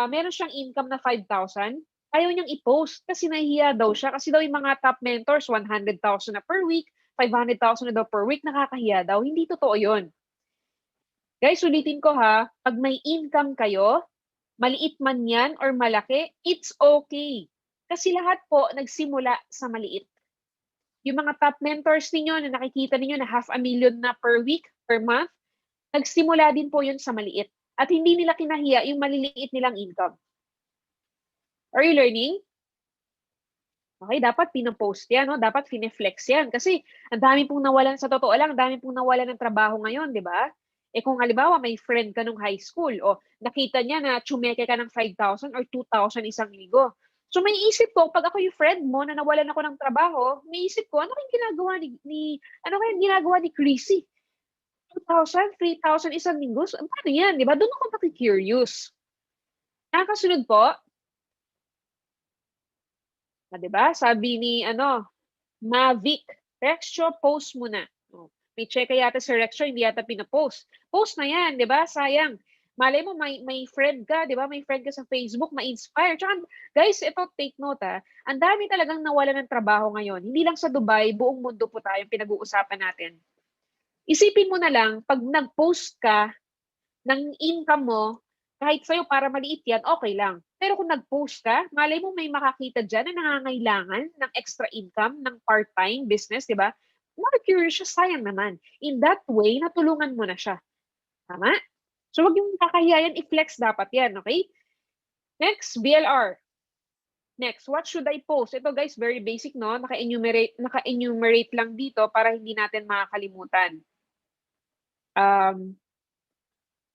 Meron siyang income na 5,000. Ayaw niyang i-post kasi nahihiya daw siya. Kasi daw yung mga top mentors, 100,000 na per week, 500,000 na daw per week, nakakahiya daw. Hindi totoo yun. Guys, ulitin ko ha. Pag may income kayo, maliit man yan or malaki, it's okay. Kasi lahat po nagsimula sa maliit. Yung mga top mentors ninyo na nakikita ninyo na 500,000 na per week, per month, nagsimula din po yun sa maliit. At hindi nila kinahiya yung maliliit nilang income. Are you learning? Okay, dapat pinapost yan, no? Dapat fine-flex yan. Kasi ang dami pong nawalan, sa totoo lang, ang dami pong nawalan ng trabaho ngayon, di ba? Kung halimbawa may friend ka nung high school o nakita niya na tsumeke ka ng 5,000 or 2,000 isang linggo. So may isip ko, pag ako yung friend mo na nawalan ako ng trabaho, may isip ko, ano kayang ginagawa ni Chrissy? 2,000, 3,000 isang linggo? So, paano yan? Di ba? Doon ako nakikurious. Nakasunod po, di ba? Sabi ni, Mavic, Rextro, post mo na. May check yata si Rextro, hindi yata pinapost. Post na yan, di ba? Sayang. Malay mo, may friend ka, di ba? May friend ka sa Facebook, ma-inspire. Tsaka, guys, ito, take note Ang dami talagang nawala ng trabaho ngayon. Hindi lang sa Dubai, buong mundo po tayo pinag-uusapan natin. Isipin mo na lang, pag nag-post ka ng income mo, kahit sa'yo para maliit yan, okay lang. Pero kung nag-post ka, malay mo may makakita dyan na nangangailangan ng extra income, ng part-time business, di ba? Curious siya, sayang naman. In that way, natulungan mo na siya. Tama? So, wag yung kakahiyayan, i-flex dapat yan, okay? Next, BLR. Next, what should I post? Ito guys, very basic, no? Naka-enumerate lang dito para hindi natin makakalimutan.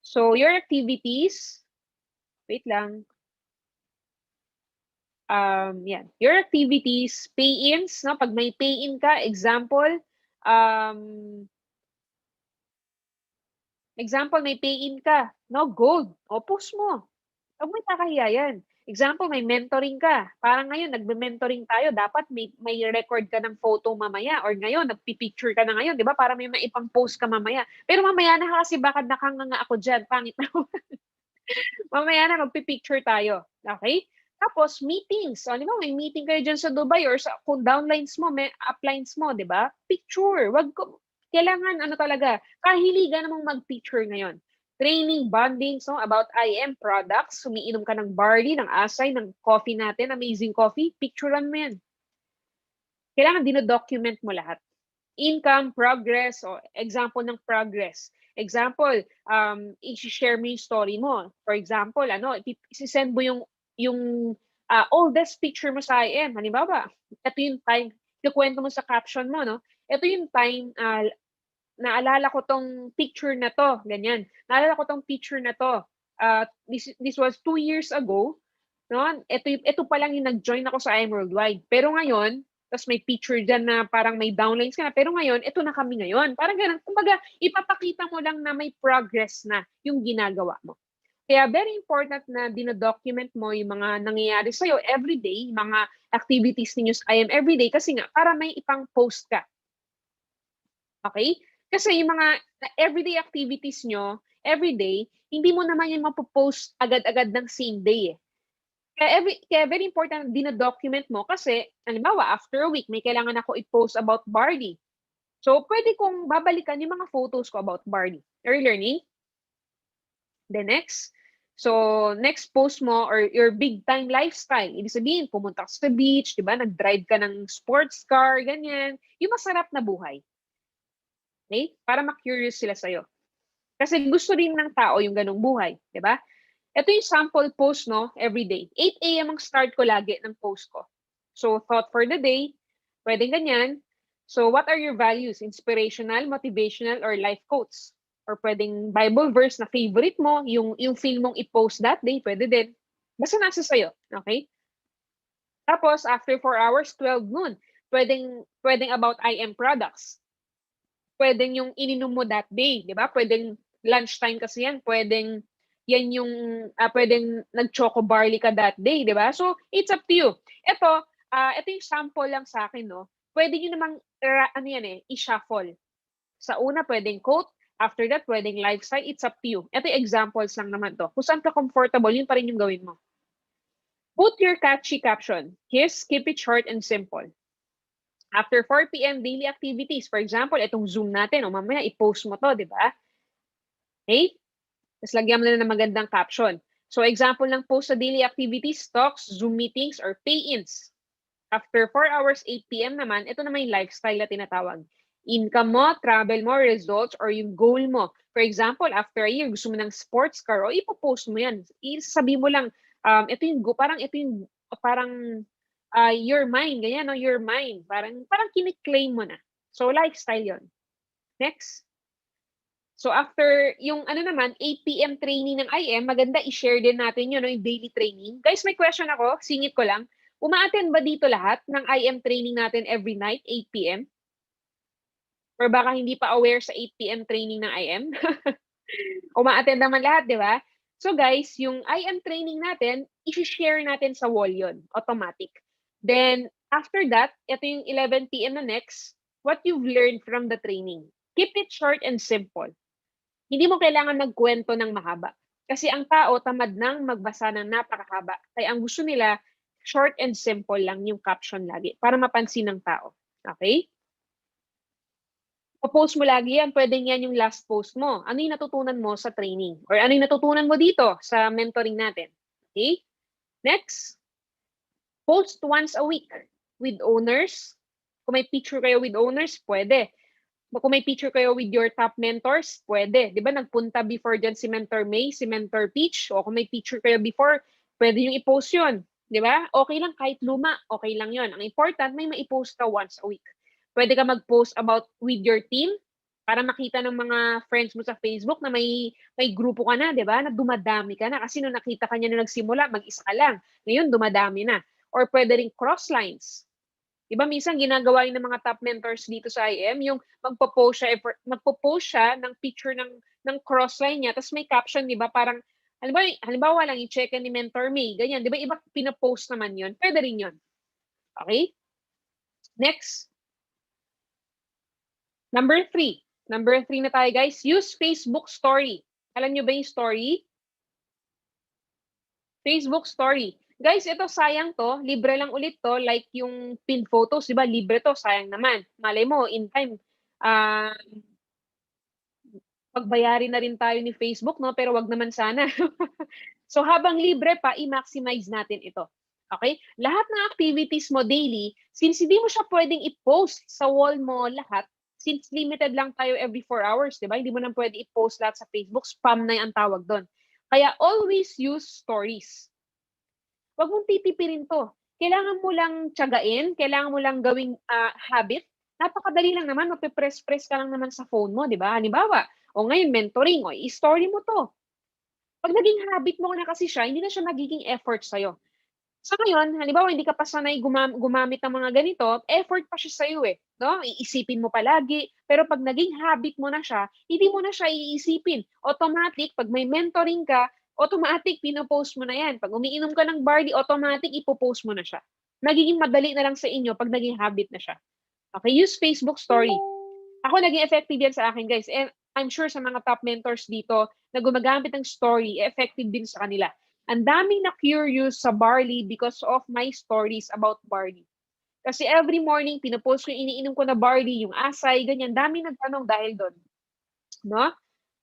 So, your activities, wait lang. Yan. Your activities, pay-ins, no? Pag may pay-in ka, example, may pay-in ka, no? Gold. O, post mo. Huwag mo ikakahiya yan. Example, may mentoring ka. Parang ngayon, nagme-mentoring tayo. Dapat may record ka ng photo mamaya. Or ngayon, nagpipicture ka na ngayon. Di ba? Para may maipang post ka mamaya. Pero mamaya na kasi baka nakanganga ako dyan. Pangit na. Mamaya na, magpipicture tayo. Okay? Tapos, meetings. O, di ba, may meeting kayo dyan sa Dubai or sa, kung downlines mo, may uplines mo, di ba? Picture. Kailangan, ano talaga, kahiligan namang mag-picture ngayon. Training, bonding, so about IM products, sumiinom ka ng barley, ng asay, ng coffee natin, amazing coffee, picturean mo yan. Kailangan dinodocument mo lahat. Income, progress, o example ng progress. Example, i-share mo yung story mo. For example, i-send mo yung oldest picture mo sa IM. Halimbawa, ito yung time, ikukwento mo sa caption mo, no? Ito yung time, naalala ko tong picture na to, ganyan. Naalala ko tong picture na to. This was 2 years ago, no? Ito pa lang yung nag-join ako sa IM Worldwide. Pero ngayon, tapos may picture dyan na parang may downlines ka na. Pero ngayon, ito na kami ngayon. Parang ganun. Kumbaga, ipapakita mo lang na may progress na yung ginagawa mo. Kaya very important na dinodocument mo yung mga nangyayari sa'yo everyday, mga activities ninyo sa IM everyday kasi nga, para may ipang post ka. Okay? Kasi yung mga everyday activities nyo, everyday, hindi mo naman yung mapopost agad-agad ng same day eh. Kaya very important dina-document mo kasi, halimbawa, after a week, may kailangan ako i-post about barley. So, pwede kong babalikan yung mga photos ko about barley. Are you learning? The next. So, next post mo or your big time lifestyle. Ibig sabihin, pumunta ka sa beach, di ba? Nag-drive ka ng sports car, ganyan. Yung masarap na buhay. Okay? Para ma-curious sila sa'yo. Kasi gusto rin ng tao yung ganong buhay. Di ba? Ito yung sample post, no? Everyday. 8 a.m. ang start ko lagi ng post ko. So, thought for the day. Pwedeng ganyan. So, what are your values? Inspirational, motivational, or life quotes? Or pwedeng Bible verse na favorite mo, yung feel mong i-post that day, pwede din. Basta nasa sa'yo. Okay? Tapos, after 4 hours, 12 noon. Pwedeng about IM products. Pwedeng yung ininom mo that day, di ba? Pwedeng lunchtime kasi yan. Pwedeng yan yung, pwedeng nag-choco barley ka that day, di ba? So, it's up to you. Ito yung sample lang sa akin, no? Pwede nyo namang, i-shuffle. Sa una, pwedeng quote. After that, pwedeng lifestyle. It's up to you. Ito yung examples lang naman to. Kung saan ka comfortable, yun pa rin yung gawin mo. Put your catchy caption. Keep it short and simple. After 4 p.m. daily activities, for example, itong Zoom natin, o mamaya i-post mo to, di ba? Okay? Tapos lagyan mo na ng magandang caption. So, example ng post sa daily activities, talks, Zoom meetings, or pay-ins. After 4 hours, 8 p.m. naman, ito naman yung lifestyle na tinatawag. Income mo, travel mo, results, or yung goal mo. For example, after a year, gusto mo ng sports car, o ipopost mo yan. Isasabi mo lang, your mind, ganyan, no? Your mind. Parang kiniklaim mo na. So, lifestyle yon. Next. So, after yung, 8 p.m. training ng IM, maganda i-share din natin yun, no? Yung daily training. Guys, may question ako. Singit ko lang. Uma-attend ba dito lahat ng IM training natin every night, 8 p.m.? Or baka hindi pa aware sa 8 p.m. training ng IM? Uma-attend naman lahat, di ba? So, guys, yung IM training natin, i-share natin sa wall yon, automatic. Then, after that, ito yung 11 p.m. na next, what you've learned from the training. Keep it short and simple. Hindi mo kailangan magkwento ng mahaba. Kasi ang tao, tamad nang magbasa ng napakahaba. Kaya ang gusto nila, short and simple lang yung caption lagi para mapansin ng tao. Okay? Post mo lagi yan, pwedeng yan yung last post mo. Ano yung natutunan mo sa training? Or ano yung natutunan mo dito sa mentoring natin? Okay? Next. Post once a week with owners. Kung may picture kayo with owners, pwede. Kung may picture kayo with your top mentors, pwede. Di ba nagpunta before dyan si Mentor May, si Mentor Peach, o kung may picture kayo before, pwede yung i-post yun. Di ba? Okay lang kahit luma, okay lang yun. Ang important, may ma-post ka once a week. Pwede ka mag-post about with your team, Para makita ng mga friends mo sa Facebook na may grupo ka na, 'di ba? Na dumadami ka na kasi nung nakita ka niya nung nagsimula, mag-isa ka lang. Ngayon dumadami na. Or pwede ring cross lines. 'Di ba minsan ginagawa yun ng mga top mentors dito sa IM, yung magpo-post siya ng picture ng cross line niya, tapos may caption, 'di ba? Parang halimbawa lang i-check ni Mentor May, ganyan, 'di ba? Iba pina-post naman yun. Pwede rin yun. Okay? Next. Number 3. Number 3 na tayo, guys. Use Facebook Story. Alam nyo ba yung story? Facebook Story. Guys, ito sayang to. Libre lang ulit to. Like yung pinned photos, di ba? Libre to. Sayang naman. Malay mo, in time, pagbayarin na rin tayo ni Facebook, no? Pero wag naman sana. So habang libre pa, i-maximize natin ito. Okay? Lahat ng activities mo daily, since hindi mo siya pwedeng i-post sa wall mo lahat, since limited lang tayo every 4 hours, di ba? Hindi mo na pwede i-post lahat sa Facebook, spam na yung tawag doon. Kaya always use stories. Huwag mong titipirin to. Kailangan mo lang tiyagain, kailangan mo lang gawing habit. Napakadali lang naman, mapipress-press ka lang naman sa phone mo, di ba? Halimbawa, o ngayon mentoring, o i-story mo to. Pag naging habit mo na kasi siya, hindi na siya magiging effort sa'yo. So ngayon, halimbawa hindi ka pa sanay gumamit ng mga ganito, effort pa siya sa'yo eh. No? Iisipin mo palagi. Pero pag naging habit mo na siya, hindi mo na siya iisipin. Automatic, pag may mentoring ka, automatic, pinopost mo na yan. Pag umiinom ka ng barley, automatic, ipopost mo na siya. Nagiging madali na lang sa inyo pag naging habit na siya. Okay, use Facebook Story. Ako naging effective yan sa akin, guys. And I'm sure sa mga top mentors dito na gumagamit ng story, effective din sa kanila. Ang daming na-curious sa barley because of my stories about barley. Kasi every morning, pinapost ko yung iniinom ko na barley, yung asay, ganyan. Daming nagtanong dahil doon. No?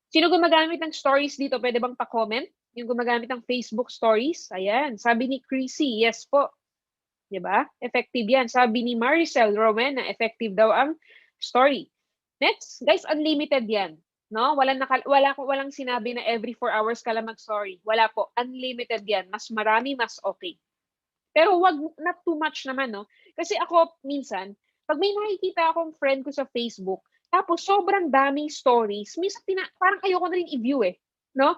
Sino gumagamit ng stories dito? Pwede bang pa-comment? Yung gumagamit ng Facebook stories? Ayan. Sabi ni Chrissy, yes po. Diba? Effective yan. Sabi ni Maricel Rowena, effective daw ang story. Next, guys, unlimited yan. No? Walang sinabi na every 4 hours ka lang mag-story. Wala po. Unlimited yan. Mas marami, mas okay. Pero wag not too much naman, no? Kasi ako, minsan, pag may nakikita akong friend ko sa Facebook, tapos sobrang daming stories, minsan parang ayoko na rin i-view eh. No?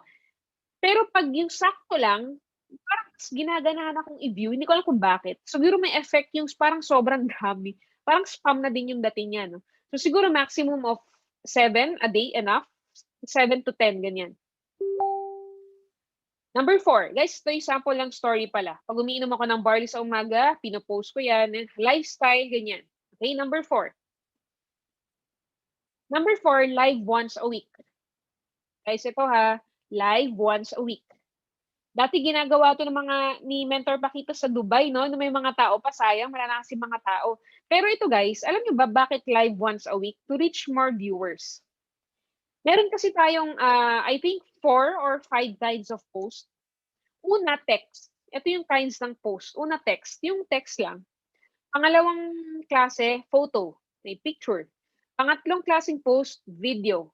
Pero pag yung sakto lang, parang mas ginaganahan akong i-view. Hindi ko alam kung bakit. Siguro may effect yung parang sobrang dami. Parang spam na din yung dating niya, no? So siguro maximum of 7 a day enough. 7 to 10, ganyan. Number 4. Guys, ito yung sample lang story pala. Pag umiinom ako ng barley sa umaga, pinopost ko yan. Lifestyle, ganyan. Okay, number 4. Number 4, live once a week. Guys, ito ha, live once a week. Dati ginagawa to ng ni Mentor Paquito sa Dubai, no? May mga tao pa, sayang, wala na kasi mga tao. Pero ito guys, alam niyo ba bakit live once a week? To reach more viewers. Meron kasi tayong, I think, 4 or 5 kinds of post. Una, text. Ito yung kinds ng post. Una, text. Yung text lang. Pangalawang klase, photo. May picture. Pangatlong klaseng post, video.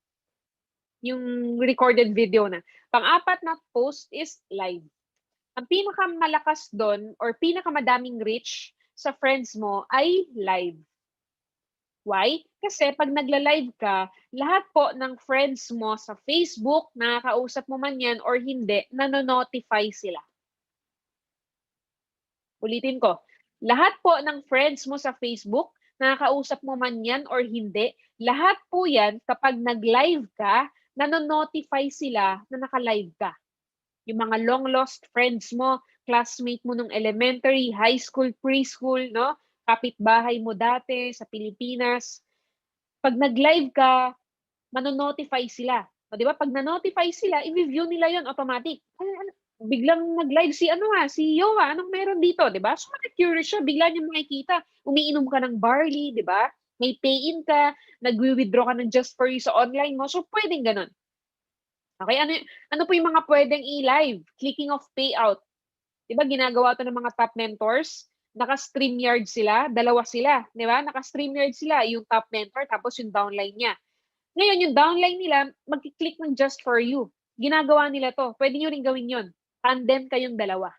Yung recorded video na. Pang-apat na post is live. Ang pinakamalakas doon or pinakamadaming reach sa friends mo ay live. Why? Kasi pag nagla-live ka, lahat po ng friends mo sa Facebook, nakakausap mo man yan or hindi, nanonotify sila. Ulitin ko. Lahat po ng friends mo sa Facebook, nakakausap mo man yan or hindi, lahat po yan kapag nag-live ka, nanonotify sila na naka-live ka. Yung mga long-lost friends mo, classmate mo nung elementary, high school, preschool, no? Kapitbahay mo dati sa Pilipinas. Pag nag-live ka, manonotify sila. O, di ba? Pag na-notify sila, i-review nila yon automatic. Biglang nag-live si Yowa, anong meron dito, di ba? So, curious siya, bigla niya makikita. Umiinom ka ng barley, di ba? May pay-in ka, nag-withdraw ka ng Just For You sa online mo. So, pwedeng ganun. Okay, ano po yung mga pwedeng i-live? Clicking of payout. Di ba, ginagawa to ng mga top mentors? Naka-StreamYard sila, dalawa sila, di ba? Naka-StreamYard sila, yung top mentor, tapos yung downline niya. Ngayon, yung downline nila, mag-click ng Just For You. Ginagawa nila to. Pwede nyo rin gawin yun. Tandem kayong dalawa.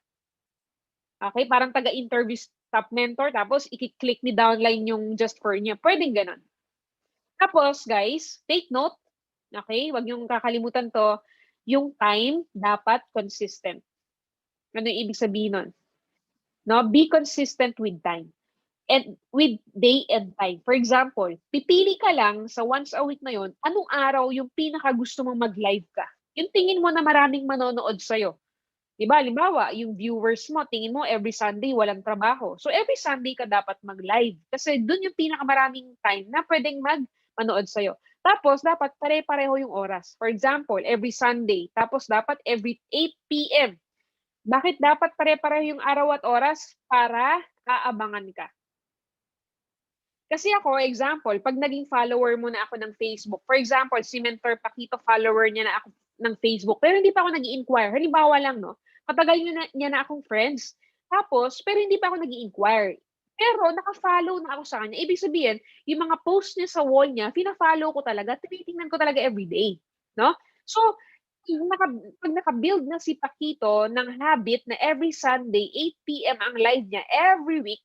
Okay, parang taga-interview top mentor, tapos i-click ni downline yung Just For niya. Pwedeng ganun. Tapos, guys, take note, okay? Huwag niyong kakalimutan to, yung time dapat consistent. Ano yung ibig sabihin nun? No? Be consistent with time. And with day and time. For example, pipili ka lang sa once a week na yon, anong araw yung pinaka gusto mong mag-live ka? Yung tingin mo na maraming manonood sa'yo. Diba? Halimbawa, yung viewers mo, tingin mo every Sunday walang trabaho. So every Sunday ka dapat mag-live. Kasi dun yung pinakamaraming time na pwedeng manood sa'yo. Tapos, dapat pare-pareho yung oras. For example, every Sunday. Tapos, dapat every 8 p.m. Bakit dapat pare-pareho yung araw at oras? Para aabangan ka. Kasi ako, example, pag naging follower mo na ako ng Facebook, for example, si Mentor Paquito, follower niya na ako ng Facebook, pero hindi pa ako nag-i-inquire. Halimbawa lang, no? Matagal niya na akong friends. Tapos, pero hindi pa ako nag-i-inquire. Pero naka-follow na ako sa kanya. Ibig sabihin, yung mga post niya sa wall niya, fina-follow ko talaga, tinitingnan ko talaga everyday. No? So, pag naka-build na si Paquito ng habit na every Sunday, 8 p.m. ang live niya every week,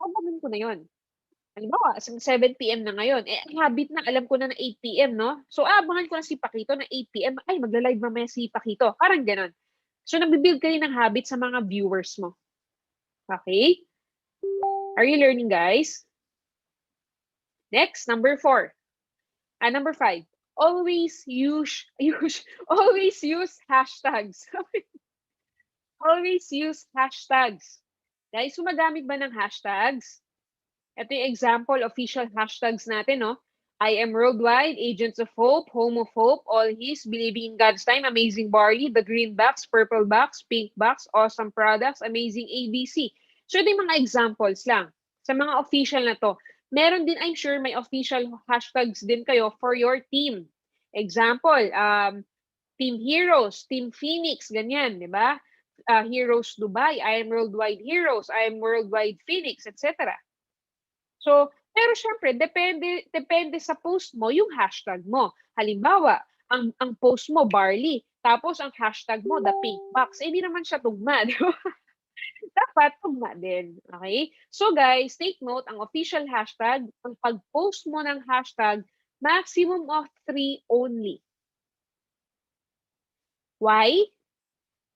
abangan ko na yun. Halimbawa, 7 p.m. na ngayon. Ang habit na, alam ko na 8 p.m., no? So, abangan ko na si Paquito na 8 p.m. Ay, magla-live mamaya si Paquito. Parang ganon. So, nagbibuild ka rin ng habit sa mga viewers mo. Okay? Are you learning, guys? Next, number 4. Number 5. Always use hashtags. Always use hashtags. Guys, sumagamit ba ng hashtags? Ito yung example, official hashtags natin, no? I am worldwide, Agents of Hope, Home of Hope, All His, Believing in God's Time, Amazing Barley, The Green Box, Purple Box, Pink Box, Awesome Products, Amazing ABC. So, ito yung mga examples lang. Sa mga official na to. Meron din, I'm sure, may official hashtags din kayo for your team. Example, Team Heroes, Team Phoenix, ganyan, di ba? Heroes Dubai, I am Worldwide Heroes, I am Worldwide Phoenix, etc. So, pero syempre, depende sa post mo, yung hashtag mo. Halimbawa, ang post mo, Barley, tapos ang hashtag mo, The Pink Box. Hindi naman siya tugma, di ba? Dapat tugma din. Okay? So guys, take note, ang official hashtag, ang pag-post mo ng hashtag, maximum of 3 only. Why?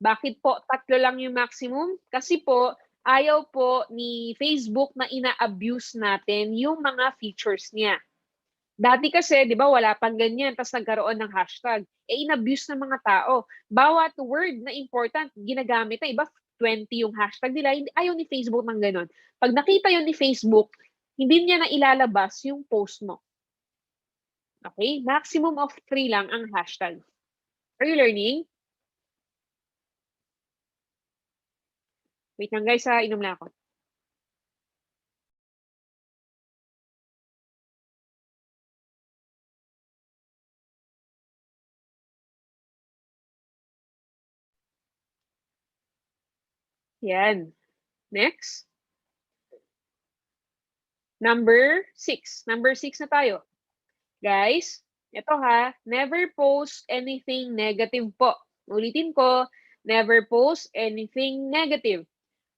Bakit po 3 lang yung maximum? Kasi po, ayaw po ni Facebook na ina-abuse natin yung mga features niya. Dati kasi, di ba, wala pang ganyan, tapos nagkaroon ng hashtag. In-abuse ng mga tao. Bawat word na important, ginagamit na. Iba, 20 yung hashtag nila. Ayaw ni Facebook ng ganon. Pag nakita yun ni Facebook, hindi niya na ilalabas yung post mo. Okay? Maximum of 3 lang ang hashtag. Are you learning? Wait lang guys, inom na ako. Yan. Next. Number 6. Number 6 na tayo. Guys, ito ha, never post anything negative po. Ulitin ko, never post anything negative.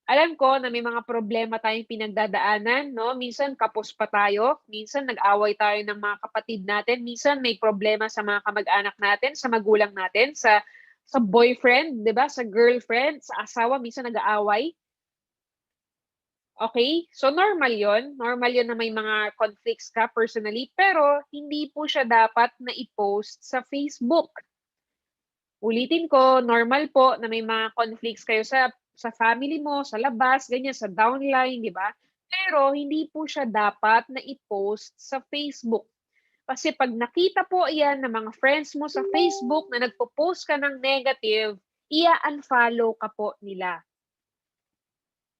Alam ko na may mga problema tayong pinagdadaanan, no? Minsan kapos pa tayo, minsan nag-away tayo ng mga kapatid natin, minsan may problema sa mga kamag-anak natin, sa magulang natin, sa boyfriend, 'di ba? Sa girlfriend, sa asawa, minsan nag-aaway. Okay? So normal 'yon. Normal 'yon na may mga conflicts ka personally, pero hindi po siya dapat na i-post sa Facebook. Ulitin ko, normal po na may mga conflicts kayo sa family mo, sa labas, ganyan, sa downline, di ba? Pero hindi po siya dapat na i-post sa Facebook. Kasi pag nakita po yan ng mga friends mo sa Facebook na nagpo-post ka ng negative, i-unfollow ka po nila.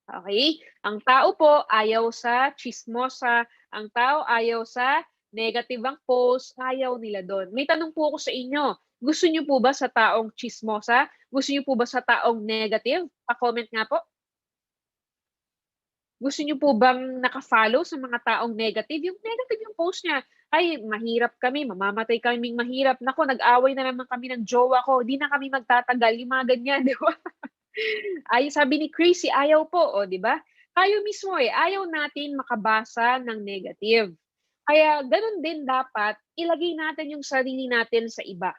Okay? Ang tao po ayaw sa chismosa, ang tao ayaw sa negative ang post, ayaw nila doon. May tanong po ako sa inyo, gusto niyo po ba sa taong chismosa? Gusto niyo po ba sa taong negative? Pa-comment nga po. Gusto niyo po bang naka-follow sa mga taong negative? Yung negative yung post niya, ay, mahirap kami, mamamatay kaming mahirap. Nako, nag-away na naman kami ng jowa ko, di na kami magtatagal, yung mga ganyan, di ba? Ay, sabi ni Crazy, ayaw po, o, di ba? Tayo mismo ayaw natin makabasa ng negative. Kaya ganun din dapat ilagay natin yung sarili natin sa iba.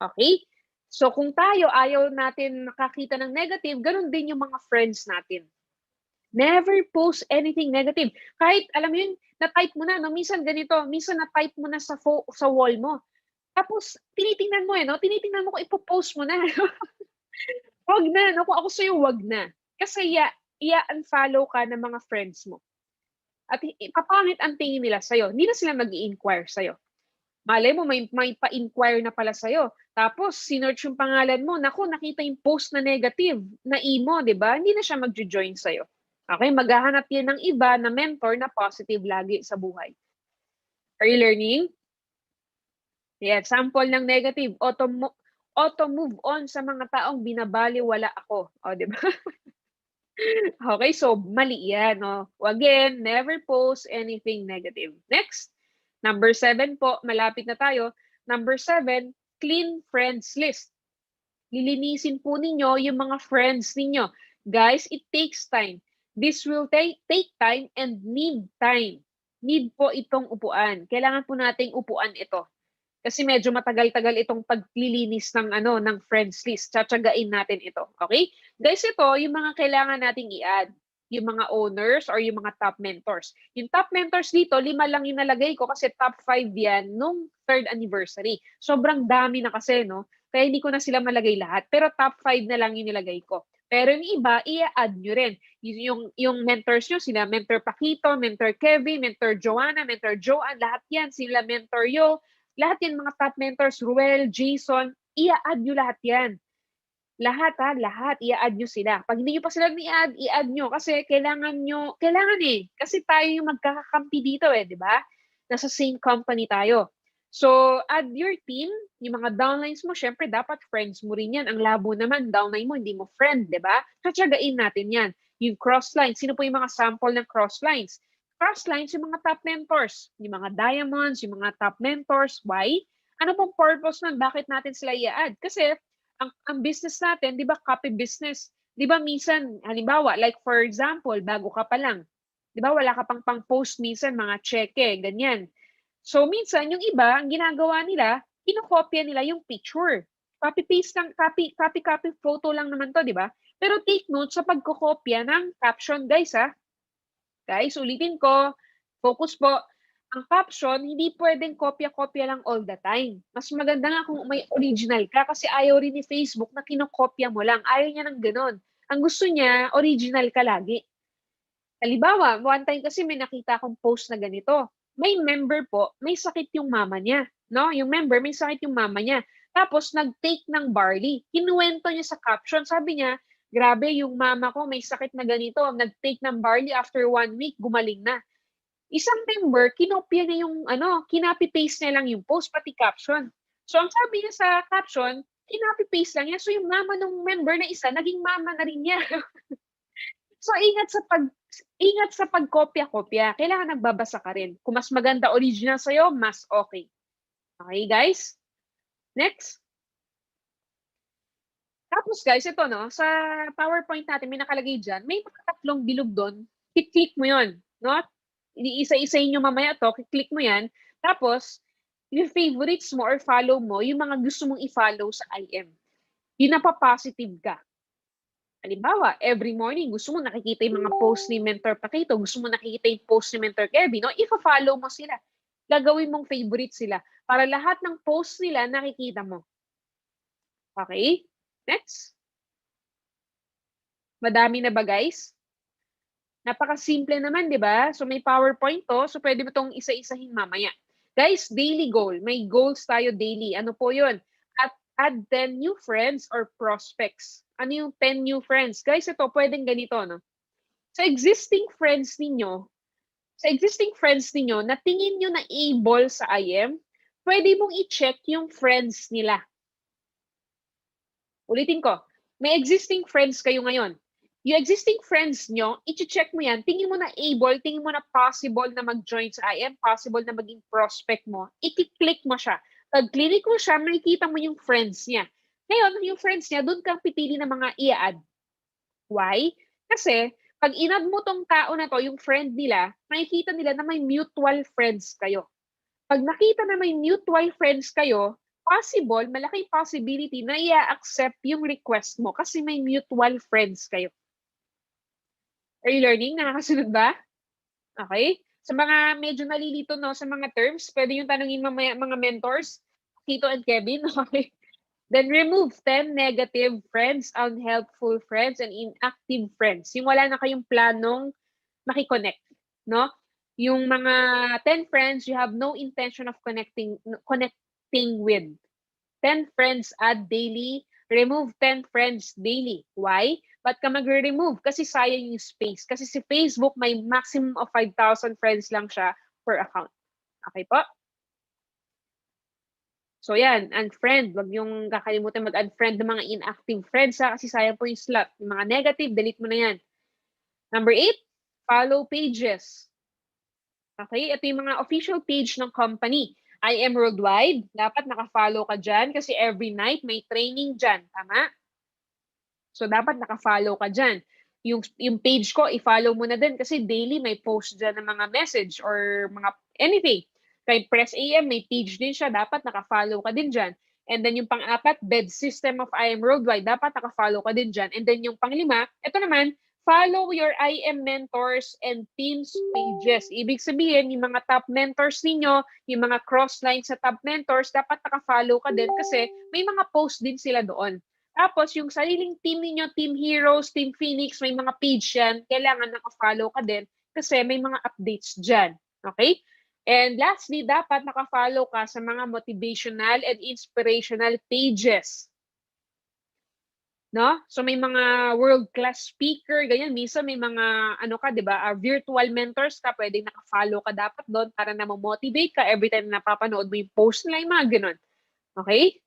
Okay? So kung tayo ayaw natin makakita ng negative, ganun din yung mga friends natin. Never post anything negative. Kahit, alam mo yun, na-type mo na, no? Minsan ganito, minsan na-type mo na sa wall mo. Tapos, tinitingnan mo no? Tinitingnan mo kung ipopost mo na. Wag na, no? Kung ako sa'yo, wag na. Kasi unfollow ka ng mga friends mo. At ipapangit ang tingin nila sa'yo. Hindi na sila mag-i-inquire sa'yo. Malay mo, may pa-inquire na pala sa'yo. Tapos, sinearch yung pangalan mo. Naku, nakita yung post na negative, na emo, di ba? Hindi na siya mag-join sa'yo. Okay, maghahanap yan ng iba na mentor na positive lagi sa buhay. Are you learning? Yeah, sample ng negative. Auto move on sa mga taong binabaliwala ako. O, di ba? Okay, so mali yan. No? Again, never post anything negative. Next, number 7 po, malapit na tayo. Number 7, clean friends list. Lilinisin po ninyo yung mga friends ninyo. Guys, it takes time. This will take time and need time. Need po itong upuan. Kailangan po nating upuan ito. Kasi medyo matagal-tagal itong paglilinis ng friends list. Tsatsagain natin ito. Okay? Guys, ito yung mga kailangan nating i-add. Yung mga owners or yung mga top mentors. Yung top mentors dito, 5 lang yung nalagay ko kasi top 5 yan nung 3rd anniversary. Sobrang dami na kasi, no? Kaya hindi ko na sila malagay lahat. Pero top 5 na lang yung nilagay ko. Pero yung iba, i-add nyo rin. Yung mentors nyo, sila Mentor Paquito, Mentor Kevin, Mentor Joanna, Mentor Joanne, lahat yan. Sila Mentor Yo, lahat yan mga top mentors, Ruel, Jason, i-add nyo lahat yan. Lahat lahat, i-add nyo sila. Pag hindi nyo pa sila i-add, i-add nyo. Kasi kailangan Kasi tayo yung magkakakampi dito di ba? Nasa same company tayo. So, add your team, yung mga downlines mo, syempre dapat friends mo rin yan. Ang labo naman, downline mo, hindi mo friend, di ba? Tsatsagain natin yan. Yung crosslines, sino po yung mga sample ng crosslines? Crosslines, yung mga top mentors, yung mga diamonds, yung mga top mentors. Why? Ano pong purpose nun? Bakit natin sila i-add? Kasi, ang business natin, di ba, copy business. Di ba, minsan, halimbawa, like for example, bago ka pa lang, di ba, wala ka pang post minsan, mga cheque, ganyan. So, minsan, yung iba, ang ginagawa nila, kinokopya nila yung picture. Copy-paste lang, copy photo lang naman to, di ba? Pero take note sa pagkokopya ng caption, guys, Guys, ulitin ko, focus po. Ang caption, hindi pwedeng kopya-kopya lang all the time. Mas maganda nga kung may original ka kasi ayaw rin ni Facebook na kinokopya mo lang. Ayaw niya ng ganon. Ang gusto niya, original ka lagi. Halimbawa, one time kasi may nakita akong post na ganito. May member po, may sakit yung mama niya. No? Yung member, may sakit yung mama niya. Tapos, nag-take ng barley. Kinuwento niya sa caption. Sabi niya, grabe, yung mama ko may sakit na ganito. Nag-take ng barley after 1 week, gumaling na. Isang member, kinopya niya yung, kinopy-paste niya lang yung post, pati caption. So, ang sabi niya sa caption, kinopy-paste lang niya. So, yung mama ng member na isa, naging mama na rin niya. So, ingat sa pagkopya-kopya. Kailangan nagbabasa ka rin. Kung mas maganda original sa'yo, mas okay. Okay, guys? Next. Tapos, guys, ito, no? Sa PowerPoint natin, may nakalagay dyan, may mga 3 bilog doon. Click mo yun, no? Isa-isayin nyo mamaya to, click mo yan. Tapos, yung favorites mo or follow mo, yung mga gusto mong i-follow sa IM. Yung napapositive ka. Halimbawa, every morning, gusto mo nakikita yung mga post ni Mentor Paquito, gusto mo nakikita yung post ni Mentor Kevin, no? Ipa-follow mo sila. Gagawin mong favorite sila para lahat ng post nila nakikita mo. Okay? Next. Madami na ba, guys? Napaka-simple naman, di ba? So, may PowerPoint to, so pwede mo itong isa-isahin mamaya. Guys, daily goal. May goals tayo daily. Ano po yun? Add 10 new friends or prospects. Ano yung 10 new friends? Guys, ito, pwedeng ganito, no? Sa existing friends ninyo, na tingin nyo na able sa IM, pwede mong i-check yung friends nila. Ulitin ko, may existing friends kayo ngayon. Yung existing friends nyo, i-check mo yan, tingin mo na able, tingin mo na possible na mag-join sa IM, possible na maging prospect mo, i-click mo siya. Pag-click mo siya, makikita mo yung friends niya. Ngayon, yung friends niya, doon kang pipili ng mga i-add. Why? Kasi, Pag inad mo tong tao na to, yung friend nila, makikita nila na may mutual friends kayo. Pag nakita na may mutual friends kayo, possible, malaking possibility na i-accept yung request mo kasi may mutual friends kayo. Are you learning? Nakakasunod ba? Okay? Sa mga medyo nalilito no, sa mga terms, pwede yung tanungin mamaya mga mentors, Tito and Kevin, okay? Then remove 10 negative friends, unhelpful friends, and inactive friends. Yung wala na kayong planong makikonnect, no? Yung mga 10 friends you have no intention of connecting with. 10 friends add daily, remove 10 friends daily. Why? Ba't ka magre-remove? Kasi sayang yung space. Kasi si Facebook may maximum of 5,000 friends lang siya per account. Okay po? So yan, unfriend. Wag yung kakalimutan mag-unfriend ng mga inactive friends ha, kasi sayang po yung slot. Yung mga negative, delete mo na yan. Number 8, follow pages. Okay, ito yung mga official page ng company. I Am Worldwide, dapat naka-follow ka dyan kasi every night may training dyan. Tama? So dapat naka-follow ka dyan. Yung page ko, i-follow mo na din kasi daily may post dyan ng mga message or mga anything. Kay Press AM, may page din siya. Dapat naka-follow ka din dyan. And then yung pang-apat, Bed System of I Am Worldwide. Dapat naka-follow ka din dyan. And then yung pang-lima, ito naman, follow your I Am mentors and teams pages. Ibig sabihin, yung mga top mentors ninyo, yung mga cross-line sa top mentors, dapat naka-follow ka din kasi may mga post din sila doon. Tapos, yung sariling team ninyo, Team Heroes, Team Phoenix, may mga page yan, kailangan naka-follow ka din kasi may mga updates dyan. Okay? And lastly, dapat naka-follow ka sa mga motivational and inspirational pages. No? So may mga world-class speaker, ganyan. Minsan may mga, ano ka, di ba, virtual mentors ka, pwedeng naka-follow ka dapat doon para na motivate ka every time na napapanood mo yung post nila, yung mga ganun. Okay?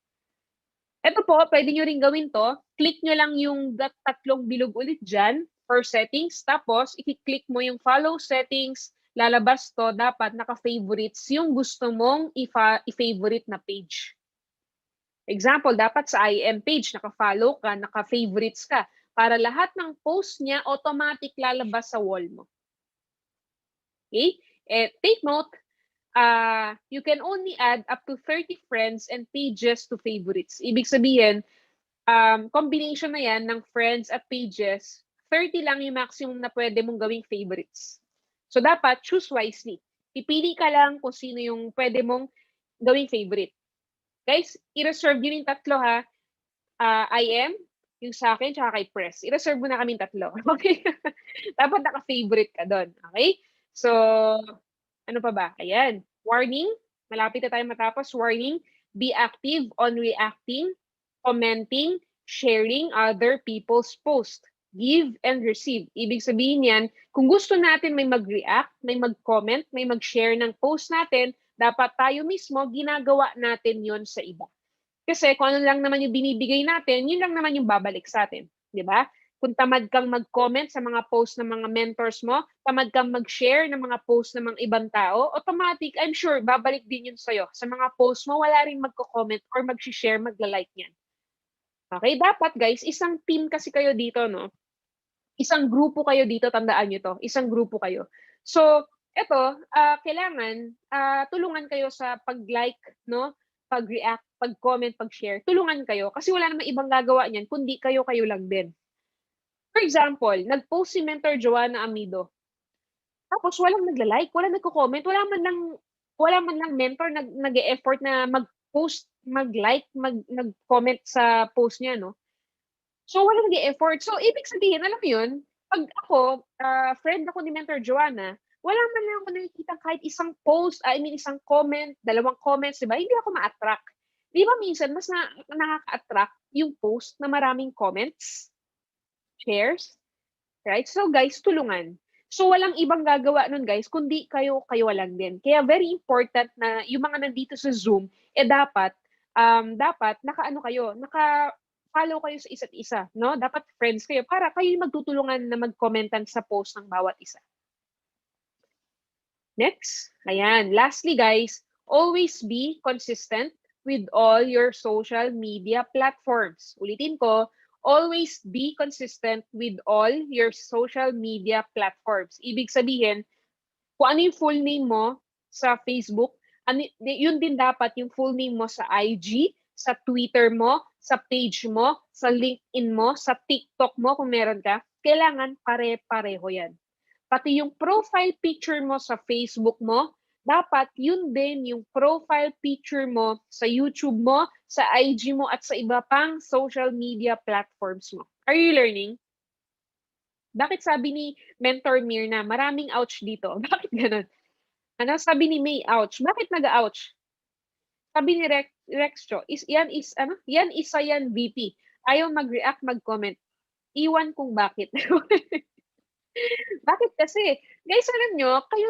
Ito po, pwede nyo rin gawin to. Click nyo lang yung tatlong bilog ulit dyan for settings. Tapos, i-click mo yung follow settings. Lalabas to, dapat naka-favorites yung gusto mong i-favorite na page. Example, dapat sa IM page, naka-follow ka, naka-favorites ka. Para lahat ng post niya, automatic lalabas sa wall mo. Okay? Take note, you can only add up to 30 friends and pages to favorites. Ibig sabihin, combination na yan ng friends at pages, 30 lang yung maximum na pwede mong gawing favorites. So, dapat choose wisely. Pipili ka lang kung sino yung pwede mong gawing favorite. Guys, i-reserve yun yung tatlo ha. IM, yung sa akin, tsaka kay Press. I-reserve mo na kaming tatlo. Okay? Dapat naka-favorite ka doon. Okay? So, ano pa ba? Ayan. Warning. Malapit na tayo matapos. Warning. Be active on reacting, commenting, sharing other people's posts. Give and receive. Ibig sabihin yan, kung gusto natin may mag-react, may mag-comment, may mag-share ng post natin, dapat tayo mismo ginagawa natin yon sa iba. Kasi kung ano lang naman yung binibigay natin, yun lang naman yung babalik sa atin. Di ba? Kung tamad kang mag-comment sa mga post ng mga mentors mo, tamad kang mag-share ng mga post ng mga ibang tao, automatic, I'm sure, babalik din yun sa'yo. Sa mga post mo, wala rin magko-comment or mag-share, magla-like yan. Okay? Dapat guys, isang team kasi kayo dito, no? Isang grupo kayo dito, tandaan nyo to. Isang grupo kayo. So, eto, kailangan tulungan kayo sa pag-like, no? Pag-react, pag-comment, pag-share. Tulungan kayo kasi wala namang ibang gagawa niyan kundi kayo lang din. For example, nag-post si Mentor Joanna Amido. Tapos walang nagla-like, walang nagko-comment, wala man lang mentor nag-e-effort na mag-post, mag-like, mag-comment sa post niya, no? So, walang nag-e-effort. So, ibig sabihin, alam mo yun, pag ako, friend ako ni Mentor Joanna, wala man lang ako nakikita kahit isang post, isang comment, 2 comments, diba? Hindi ako ma-attract. Di ba minsan, mas nakaka-attract yung post na maraming comments, shares, right? So, guys, tulungan. So, walang ibang gagawa nun, guys, kundi kayo lang din. Kaya, very important na yung mga nandito sa Zoom, dapat follow kayo sa isa't isa, no? Dapat friends kayo para kayo yung magtutulungan na mag-commentan sa post ng bawat isa. Next. Ayan. Lastly, guys, always be consistent with all your social media platforms. Ulitin ko, always be consistent with all your social media platforms. Ibig sabihin, kung ano yung full name mo sa Facebook, yun din dapat yung full name mo sa IG, sa Twitter mo, sa page mo, sa LinkedIn mo, sa TikTok mo kung meron ka, kailangan pare-pareho yan. Pati yung profile picture mo sa Facebook mo, dapat yun din yung profile picture mo sa YouTube mo, sa IG mo, at sa iba pang social media platforms mo. Are you learning? Bakit sabi ni Mentor Mirna, maraming ouch dito? Bakit ganun? Ano sabi ni May, ouch? Bakit nag-ouch? Sabi ni Rexcho, yan isa yan VP. Ayaw mag-react, mag-comment. Iwan kung bakit. Bakit kasi? Guys, alam nyo, kayo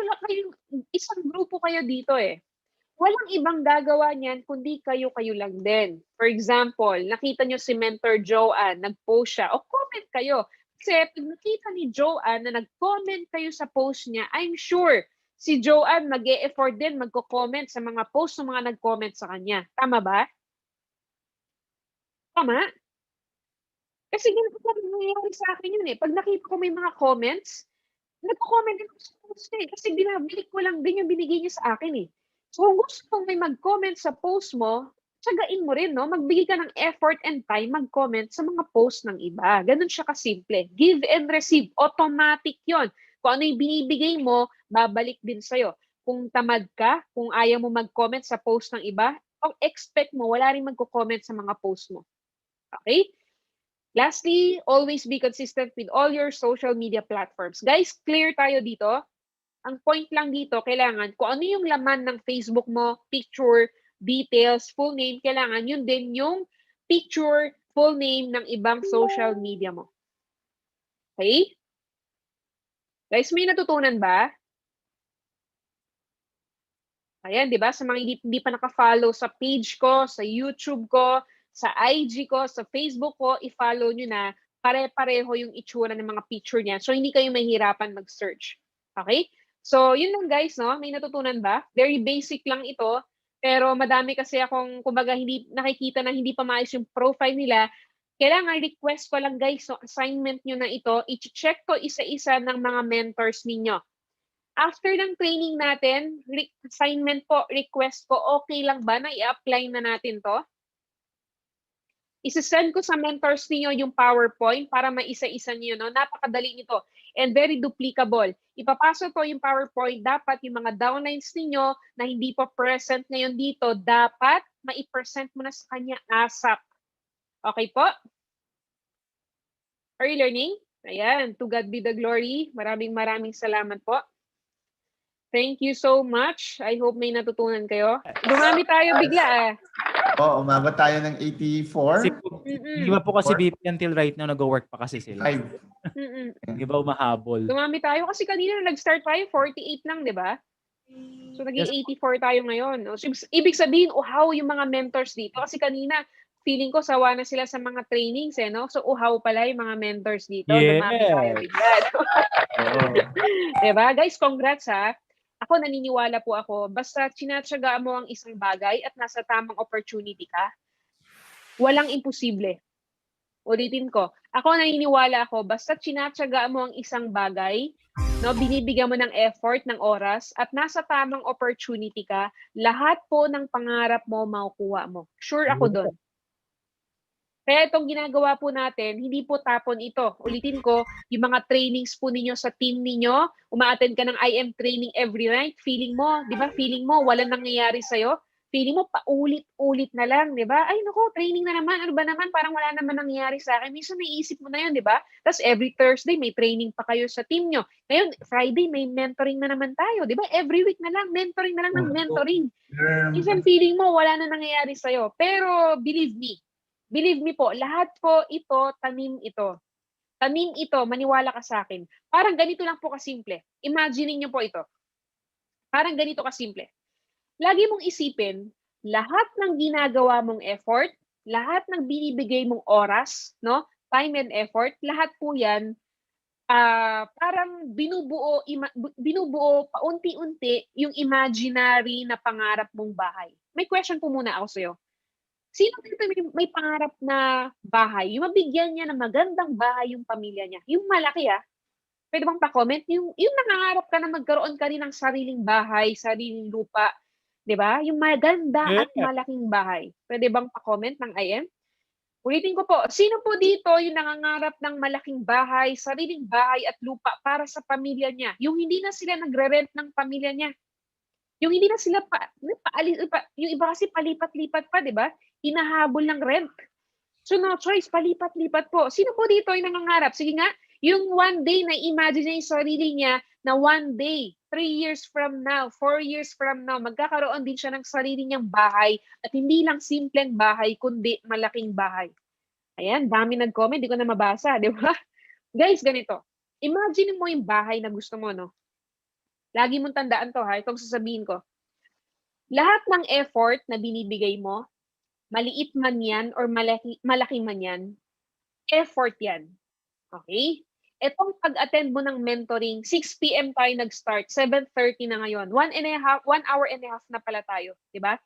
isang grupo kayo dito eh. Walang ibang gagawa niyan kundi kayo lang din. For example, nakita nyo si Mentor Joanne, nag-post siya, o comment kayo. Kasi pag nakita ni Joanne na nag-comment kayo sa post niya, I'm sure si Joanne mag-e-effort din magko-comment sa mga post ng mga nag-comment sa kanya. Tama ba? Tama? Kasi ganito po nangyayari sa akin yun eh. Pag nakita ko may mga comments, nagko-comment din ako sa post eh. Kasi binabalik ko lang din yung binigay niya sa akin eh. So kung gusto mong may mag-comment sa post mo, tsagain mo rin, no? Magbigay ka ng effort and time mag-comment sa mga post ng iba. Ganun siya kasimple. Give and receive. Automatic yon. Kung ano yung binibigay mo, babalik din sa'yo. Kung tamad ka, kung ayaw mo mag-comment sa post ng iba, o expect mo, wala rin magko-comment sa mga post mo. Okay? Lastly, always be consistent with all your social media platforms. Guys, clear tayo dito. Ang point lang dito, kailangan, kung ano yung laman ng Facebook mo, picture, details, full name, kailangan yun din yung picture, full name ng ibang social media mo. Okay? Guys, may natutunan ba? Ayan, di ba? Sa mga hindi pa naka-follow sa page ko, sa YouTube ko, sa IG ko, sa Facebook ko, i-follow nyo na pare-pareho yung itsura ng mga picture niya. So, hindi kayo mahirapan mag-search. Okay? So, yun lang guys, no? May natutunan ba? Very basic lang ito. Pero madami kasi akong, kumbaga, hindi nakikita na hindi pa maayos yung profile nila. Kailangan request ko lang guys, no? Assignment nyo na ito. I-check ko isa-isa ng mga mentors ninyo. After ng training natin, assignment po, request ko, okay lang ba na i-apply na natin to? Isasend ko sa mentors niyo yung PowerPoint para maisa-isa niyo, no? Napakadali nito and very duplicable. Ipapasok ko yung PowerPoint, dapat yung mga downlines niyo na hindi pa present ngayon dito, dapat mai-present mo na sa kanya ASAP. Okay po? Are you learning? Ayan, to God be the glory. Maraming salamat po. Thank you so much. I hope may natutunan kayo. Dumami tayo bigla ah. Oo, umabot tayo ng 84. Kasi di ba po kasi BP until right now nag-work pa kasi sila. 5. Di ba umahabol? Dumami tayo kasi kanina nag-start tayo 48 lang, di ba? So naging 84 tayo ngayon. So, ibig sabihin, uhaw yung mga mentors dito kasi kanina feeling ko sawa na sila sa mga trainings eh, no? So uhaw pala yung mga mentors dito. Yes. Dumami tayo bigla. Diba? Guys, congrats ha. Ako naniniwala po ako, basta tinatsagaan mo ang isang bagay at nasa tamang opportunity ka, walang imposible. Ulitin ko, ako naniniwala ako, basta tinatsagaan mo ang isang bagay, no, binibigyan mo ng effort, ng oras, at nasa tamang opportunity ka, lahat po ng pangarap mo, makukuha mo. Sure ako doon. Kaya itong ginagawa po natin, hindi po tapon ito. Ulitin ko, yung mga trainings po ninyo sa team ninyo, uma-attend ka ng IM training every night, feeling mo, di ba, feeling mo, walang nangyayari sa'yo, feeling mo, paulit-ulit na lang, di ba? Ay, naku, training na naman, ano ba naman, parang wala naman nangyayari sa akin. Minsan naiisip mo na yun, di ba? Tapos every Thursday, may training pa kayo sa team nyo. Ngayon, Friday, may mentoring na naman tayo, di ba? Every week na lang, mentoring na lang ng mentoring. Minsan feeling mo, wala na nangyayari sa'yo. Pero, believe me po, lahat po ito, tanim ito. Tanim ito, maniwala ka sa akin. Parang ganito lang po kasimple. Imagine niyo po ito. Parang ganito kasimple. Lagi mong isipin, lahat ng ginagawa mong effort, lahat ng binibigay mong oras, no, time and effort, lahat po yan, parang binubuo paunti-unti yung imaginary na pangarap mong bahay. May question po muna ako sa'yo. Sino dito may pangarap na bahay? Yung mabigyan niya ng magandang bahay yung pamilya niya. Yung malaki Pwede bang pa-comment? Yung nangangarap ka na magkaroon ka rin ng sariling bahay, sariling lupa, 'di ba? Yung maganda at Yeah. malaking bahay. Pwede bang pa-comment ng IM? Ulitin ko po, sino po dito yung nangangarap ng malaking bahay, sariling bahay at lupa para sa pamilya niya? Yung hindi na sila nagre-rent ng pamilya niya. Yung hindi na sila yung iba kasi palipat-lipat pa, 'di ba? Hinahabol ng rent. So no choice, palipat-lipat po. Sino po dito yung nangangarap? Sige nga, yung one day na imagine niya yung sarili niya na one day, 3 years from now, 4 years from now, magkakaroon din siya ng sarili niyang bahay at hindi lang simpleng bahay, kundi malaking bahay. Ayan, dami nag-comment, di ko na mabasa, di ba? Guys, ganito. Imagine mo yung bahay na gusto mo, no? Lagi mong tandaan to, ha? Itong sasabihin ko. Lahat ng effort na binibigay mo, maliit man yan or malaki man yan, effort yan. Okay? Etong pag-attend mo ng mentoring, 6 p.m. tayo nag-start, 7:30 na ngayon. 1 hour and a half na pala tayo, 'di ba?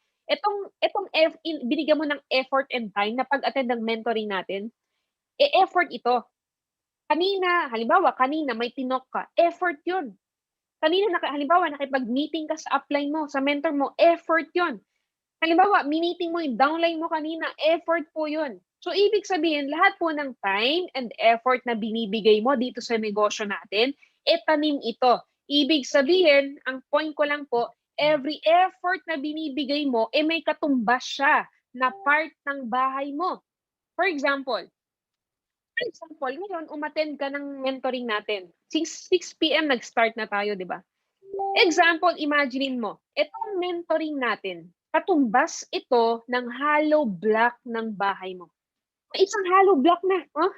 Binigyan mo ng effort and time na pag-attend ng mentoring natin, effort ito. Halimbawa, kanina may tinok ka, effort 'yun. Halimbawa, nakipag-meeting ka sa upline mo, sa mentor mo, effort 'yun. Halimbawa, miniting mo yung downline mo kanina, effort po yun. So, ibig sabihin, lahat po ng time and effort na binibigay mo dito sa negosyo natin, tanim ito. Ibig sabihin, ang point ko lang po, every effort na binibigay mo, may katumbas siya na part ng bahay mo. For example, ngayon, umattend ka ng mentoring natin. 6 p.m. nag-start na tayo, di ba? Example, imaginein mo, itong mentoring natin, katumbas ito ng hollow block ng bahay mo. Isang hollow block na. Oh?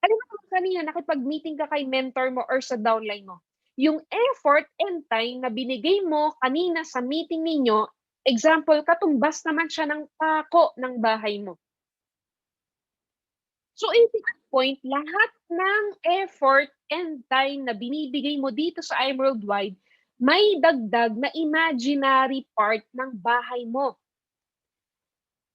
Alam mo kanina, nakipag-meeting ka kay mentor mo or sa downline mo. Yung effort and time na binigay mo kanina sa meeting ninyo, example, katumbas naman siya ng pako ng bahay mo. So, in that point, lahat ng effort and time na binibigay mo dito sa IM Worldwide, may dagdag na imaginary part ng bahay mo.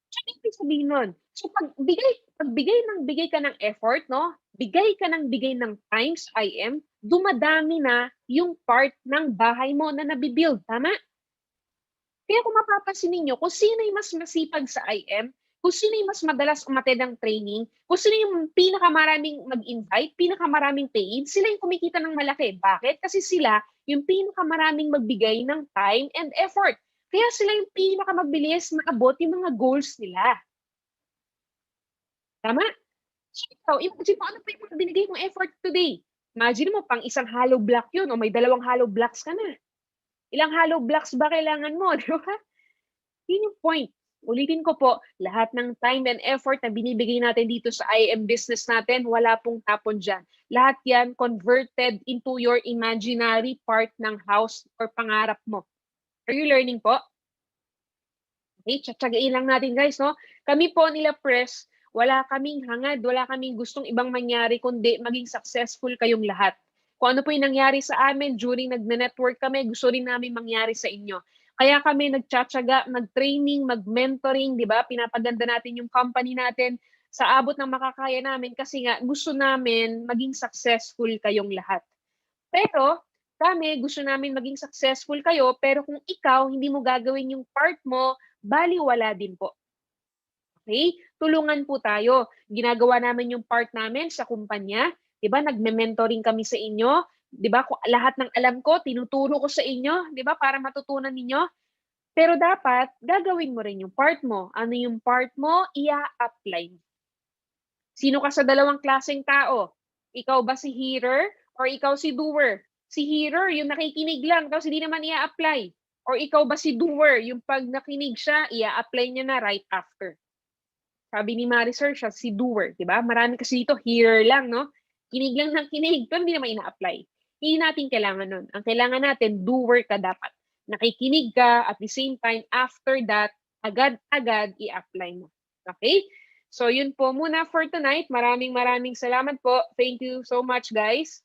So, ibig sabihin nun, so pagbigay ka ng effort, no? Bigay ka ng time sa IM, dumadami na yung part ng bahay mo na nabibuild, tama? Kaya kung mapapansin ninyo, kung sino yung mas masipag sa IM, kung sino yung mas madalas umattend ng training, kung sino yung pinakamaraming mag-invite, pinakamaraming paid, sila yung kumikita ng malaki. Bakit? Kasi sila yung pinakamaraming magbigay ng time and effort. Kaya sila yung pinakamabilis maabot yung mga goals nila. Tama? So, imagine mo, ano pa yung binigay mong effort today? Imagine mo, pang isang hollow block yun, o may 2 hollow blocks ka na. Ilang hollow blocks ba kailangan mo? Di ba? Yun yung point. Ulitin ko po, lahat ng time and effort na binibigay natin dito sa IM business natin, wala pong tapon dyan. Lahat yan converted into your imaginary part ng house or pangarap mo. Are you learning po? Okay, tsatsagain lang natin guys, no? Kami po nila Press, wala kaming hangad, wala kaming gustong ibang mangyari, kundi maging successful kayong lahat. Kung ano po yung nangyari sa amin during nag-network kami, gusto rin namin mangyari sa inyo. Kaya kami nagtsatsaga, nag-training, mag-mentoring, di ba? Pinapaganda natin yung company natin sa abot ng makakaya namin kasi nga gusto namin maging successful kayong lahat. Pero kami gusto namin maging successful kayo, pero kung ikaw hindi mo gagawin yung part mo, baliwala din po. Okay? Tulungan po tayo. Ginagawa namin yung part namin sa kumpanya. Di ba? Nagme-mentoring kami sa inyo. 'Di ba? Lahat ng alam ko, tinuturo ko sa inyo, 'di ba? Para matutunan ninyo. Pero dapat gagawin mo rin yung part mo. Ano yung part mo? Ia-apply. Sino ka sa dalawang klaseng tao? Ikaw ba si hearer or ikaw si doer? Si hearer, yung nakikinig lang, tapos hindi naman ia-apply. Or ikaw ba si doer, yung pag nakinig siya, ia-apply niya na right after. Sabi ni Marisol, siya si doer, 'di ba? Marami kasi dito hearer lang, no? Kinig lang ng kinig, pero hindi naman ina-apply. Hindi natin kailangan nun. Ang kailangan natin, doer ka dapat. Nakikinig ka, at the same time, after that, agad-agad i-apply mo. Okay? So, yun po muna for tonight. Maraming salamat po. Thank you so much, guys.